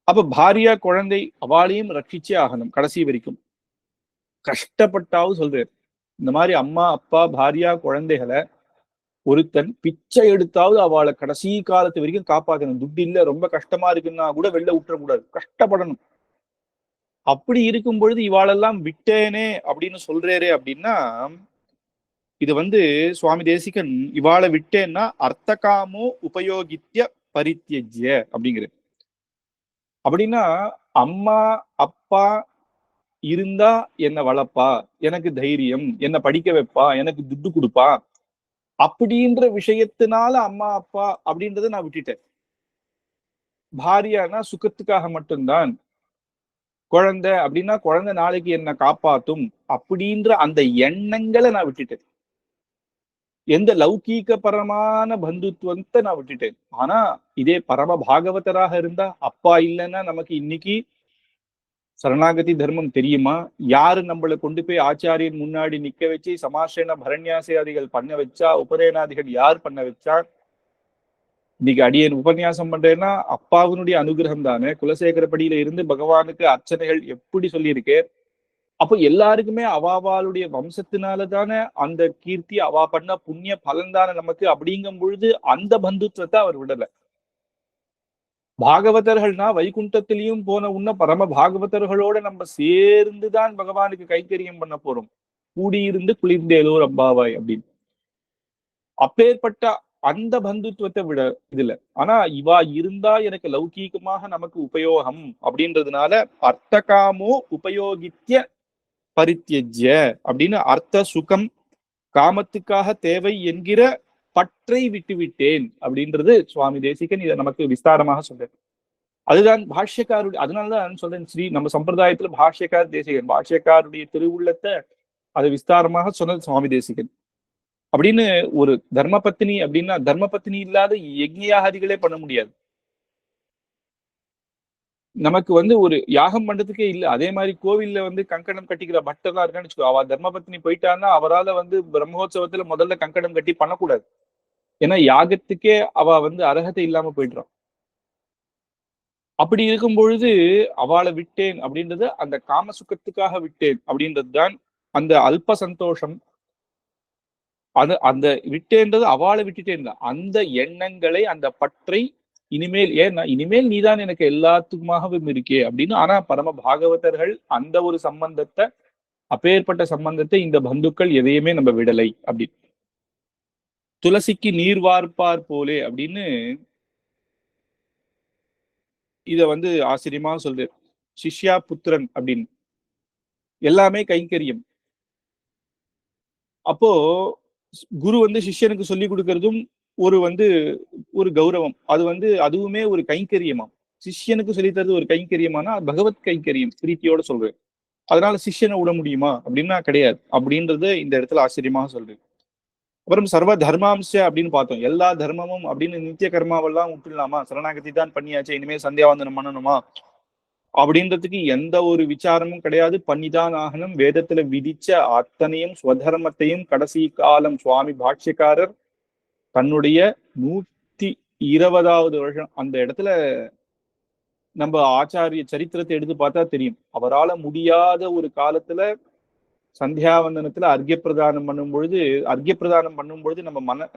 அப்ப பாரியா குழந்தை அவளையும் ரட்சிச்சே ஆகணும் கடைசி வரைக்கும், கஷ்டப்பட்டாவும் சொல்றாரு. இந்த மாதிரி அம்மா அப்பா பாரியா குழந்தைகளை ஒருத்தன் பிச்சை எடுத்தாவது அவளை கடைசி காலத்து வரைக்கும் காப்பாற்றணும். துட்டு இல்ல ரொம்ப கஷ்டமா இருக்குன்னா கூட வெளில விட்டுறக்கூடாது, கஷ்டப்படணும். அப்படி இருக்கும் பொழுது இவாளெல்லாம் விட்டேனே அப்படின்னு சொல்றேரே அப்படின்னா இது வந்து சுவாமி தேசிகன் இவாளை விட்டேன்னா அர்த்தகாமோ உபயோகித்ய பரித்தியஜ்ய அப்படிங்கிறது. அப்படின்னா அம்மா அப்பா இருந்தா என்ன வளர்ப்பா, எனக்கு தைரியம், என்ன படிக்க வைப்பா, எனக்கு துட்டு கொடுப்பா அப்படின்ற விஷயத்தினால அம்மா அப்பா அப்படின்றத நான் விட்டுட்டேன். பாரியானா சுகத்துக்காக மட்டும்தான், குழந்தை அப்படின்னா குழந்தை நாளைக்கு என்ன காப்பாத்தும் அப்படின்ற அந்த எண்ணங்களை நான் விட்டுட்டேன். எந்த லௌகீக பரமான பந்துத்துவத்தை நான் விட்டுட்டேன். ஆனா இதே பரம பாகவதராக இருந்தா, அப்பா இல்லைன்னா நமக்கு இன்னைக்கு சரணாகதி தர்மம் தெரியுமா? யாரு நம்மளை கொண்டு போய் ஆச்சாரியன் முன்னாடி நிக்க வச்சு சமாசேன பரண்யாசியாதிகள் பண்ண வச்சா, உபநயனாதிகள் யார் பண்ண வச்சா? இன்னைக்கு அடியேன் உபன்யாசம் பண்றேன்னா அப்பாவினுடைய அனுகிரகம் தானே. குலசேகரப்படியில இருந்து பகவானுக்கு அர்ச்சனைகள் எப்படி சொல்லியிருக்கேன். அப்போ எல்லாருக்குமே அவாவாளுடைய வம்சத்தினால தானே அந்த கீர்த்தி, அவா பண்ண புண்ணிய பலன் தானே நமக்கு. அப்படிங்கும் பொழுது அந்த பந்துத்துவத்தை அவர் விடல. பாகவதர்கள்னா வைகுண்டத்திலையும் போன உன்ன பரம பாகவதர்களோட நம்ம சேர்ந்துதான் பகவானுக்கு கைங்கரியம் பண்ண போறோம். கூடியிருந்து குளிர்ந்தேலோர் அம்பாவாய் அப்படின்னு. அப்பேற்பட்ட அந்த பந்துத்துவத்தை விட இதுல. ஆனா இவா இருந்தா எனக்கு லௌகீகமாக நமக்கு உபயோகம் அப்படின்றதுனால அர்த்தகாமோ உபயோகித்ய பரித்தியஜ்ய அப்படின்னு அர்த்த சுகம் காமத்துக்காக தேவை என்கிற பற்றை விட்டுவிட்டேன் அப்படின்றது சுவாமி தேசிகன் இதை நமக்கு விஸ்தாரமாக சொல்றார். அதுதான் பாஷ்யக்காருடைய, அதனாலதான் சொல்றேன் ஸ்ரீ நம்ம சம்பிரதாயத்துல பாஷ்யக்கார் தேசிகன், பாஷ்யக்காருடைய திருவுள்ளத்தை அதை விஸ்தாரமாக சொன்னது சுவாமி தேசிகன். அப்படின்னு ஒரு தர்ம பத்தினி அப்படின்னா தர்ம பத்தினி இல்லாத யஜ்ஞயாதிகளே பண்ண முடியாது. நமக்கு ஒரு யாகம் பண்றதுக்கே இல்லை. அதே மாதிரி கோவில்ல கங்கணம் கட்டிக்கிற பக்தர்லாம் இருக்கான்னு வச்சுக்கோ, அவ தர்ம பத்தினி போயிட்டான்னா அவரால் பிரம்மோற்சவத்துல முதல்ல கங்கணம் கட்டி பண்ணக்கூடாது. ஏன்னா யாகத்துக்கே அவ அர்ஹதை இல்லாம போயிடுறான். அப்படி இருக்கும் பொழுது அவளை விட்டேன் அப்படின்றது அந்த காம சுகத்துக்காக விட்டேன் அப்படின்றது தான் அந்த அல்ப சந்தோஷம். அந்த விட்டேன்றது அவளை விட்டுட்டேன், அந்த எண்ணங்களை அந்த பற்றை இனிமேல் ஏன்னா இனிமேல் நீதான் எனக்கு எல்லாத்துக்குமாகவும் இருக்கே அப்படின்னு. ஆனா பரம பாகவதர்கள் அந்த ஒரு சம்பந்தத்தை, அப்பேற்பட்ட சம்பந்தத்தை இந்த பந்துக்கள் எதையுமே நம்ம விடலை அப்படி. துளசிக்கு நீர் வார்ப்பார் போலே அப்படின்னு இத ஆச்சரியமா சொல்றாரு. சிஷ்யா புத்திரன் அப்படின்னு எல்லாமே கைங்கரியம். அப்போ குரு சிஷ்யனுக்கு சொல்லி கொடுக்கறதும் ஒரு ஒரு கௌரவம். அது அதுவுமே ஒரு கைங்கரியமாம். சிஷ்யனுக்கு சொல்லித்தரது ஒரு கைங்கரியமானா பகவத் கைங்கரியம் பிரீத்தியோட சொல்றேன். அதனால சிஷ்யனை விட முடியுமா அப்படின்னா கிடையாது அப்படின்றது இந்த இடத்துல ஆச்சரியமாக சொல்றேன். அப்புறம் சர்வ தர்மாம்ச அப்படின்னு பார்த்தோம். எல்லா தர்மமும் அப்படின்னு நித்திய கர்மாவெல்லாம் விட்டுலாமா, சரணாகதி தான் பண்ணியாச்சு இனிமே சந்தியாவந்தனம் பண்ணணுமா அப்படின்றதுக்கு எந்த ஒரு விசாரமும் கிடையாது. பண்ணிதான் ஆகணும். வேதத்துல விதிச்ச அத்தனையும் ஸ்வதர்மத்தையும் கடைசி காலம் சுவாமி பாஷ்யக்காரர் தன்னுடைய 120வது வருஷம் அந்த இடத்துல நம்ம ஆச்சாரிய சரித்திரத்தை எடுத்து பார்த்தா தெரியும். அவரால் முடியாத ஒரு காலத்துல சந்தியாவந்தனத்துல அர்க்கிய பிரதானம் பண்ணும் பொழுது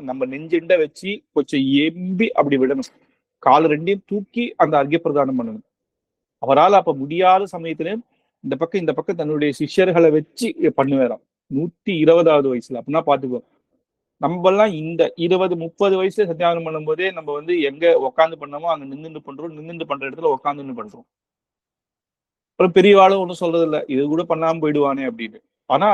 நம்ம நெஞ்சிண்ட வச்சு கொஞ்சம் எம்பி அப்படி விடணும். கால ரெண்டையும் தூக்கி அந்த அர்க்கிய பிரதானம் பண்ணணும். அவரால் அப்ப முடியாத சமயத்துல இந்த பக்கம் தன்னுடைய சிஷ்யர்களை வச்சு பண்ணுவாராம் 120வது வயசுல. அப்படின்னா பாத்துக்கோ, நம்ம எல்லாம் இந்த 20-30 வயசுல சத்தியாவனம் பண்ணும் போதே நம்ம எங்க உட்காந்து பண்ணோமோ அங்க நின்றுட்டு பண்றோம், நின்றுட்டு பண்ற இடத்துல உட்காந்துன்னு பண்றோம். அப்புறம் பெரியவாளும் ஒன்றும் சொல்றது இல்லை, இது கூட பண்ணாம போயிடுவானே அப்படின்னு. ஆனா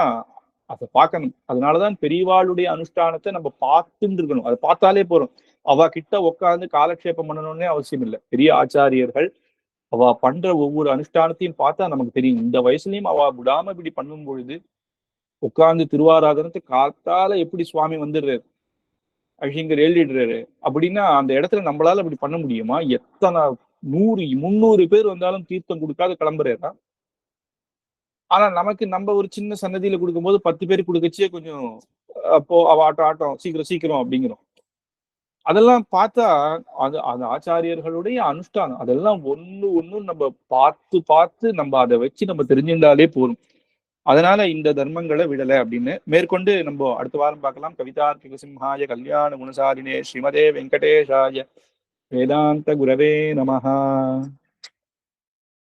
அதை பார்க்கணும். அதனாலதான் பெரியவாளுடைய அனுஷ்டானத்தை நம்ம பார்த்துட்டு இருக்கணும். அதை பார்த்தாலே போறோம். அவ கிட்ட உட்காந்து காலக்ஷேபம் பண்ணணும்னே அவசியம் இல்லை. பெரிய ஆச்சாரியர்கள் அவ பண்ற ஒவ்வொரு அனுஷ்டானத்தையும் பார்த்தா நமக்கு தெரியும். இந்த வயசுலயும் அவ விடாம இப்படி பண்ணும் பொழுது உட்கார்ந்து திருவாராதனத்தை காத்தால எப்படி சுவாமி வந்துடுறாரு, அழிங்கர் எழுதிடுறாரு அப்படின்னா அந்த இடத்துல நம்மளால அப்படி பண்ண முடியுமா? எத்தனை 100-300 பேர் வந்தாலும் தீர்த்தம் கொடுக்காத கிளம்புறா. ஆனா நமக்கு நம்ம ஒரு சின்ன சன்னதியில கொடுக்கும்போது 10 பேர் கொடுக்கச்சே கொஞ்சம் அப்போ அவ ஆட்டம் சீக்கிரம் அப்படிங்கிறோம். அதெல்லாம் பார்த்தா அந்த ஆச்சாரியர்களுடைய அனுஷ்டானம் அதெல்லாம் ஒண்ணு நம்ம பார்த்து நம்ம அதை வச்சு நம்ம தெரிஞ்சிருந்தாலே போதும். அதனால இந்த தர்மங்களை விடலை அப்படின்னு மேற்கொண்டு நம்ம அடுத்த வாரம் பார்க்கலாம். கவிதார்க்கிக சிம்ஹாய கல்யாண குணசாலினே ஸ்ரீமதே வெங்கடேஷாய வேதாந்த குரவே நமஹா.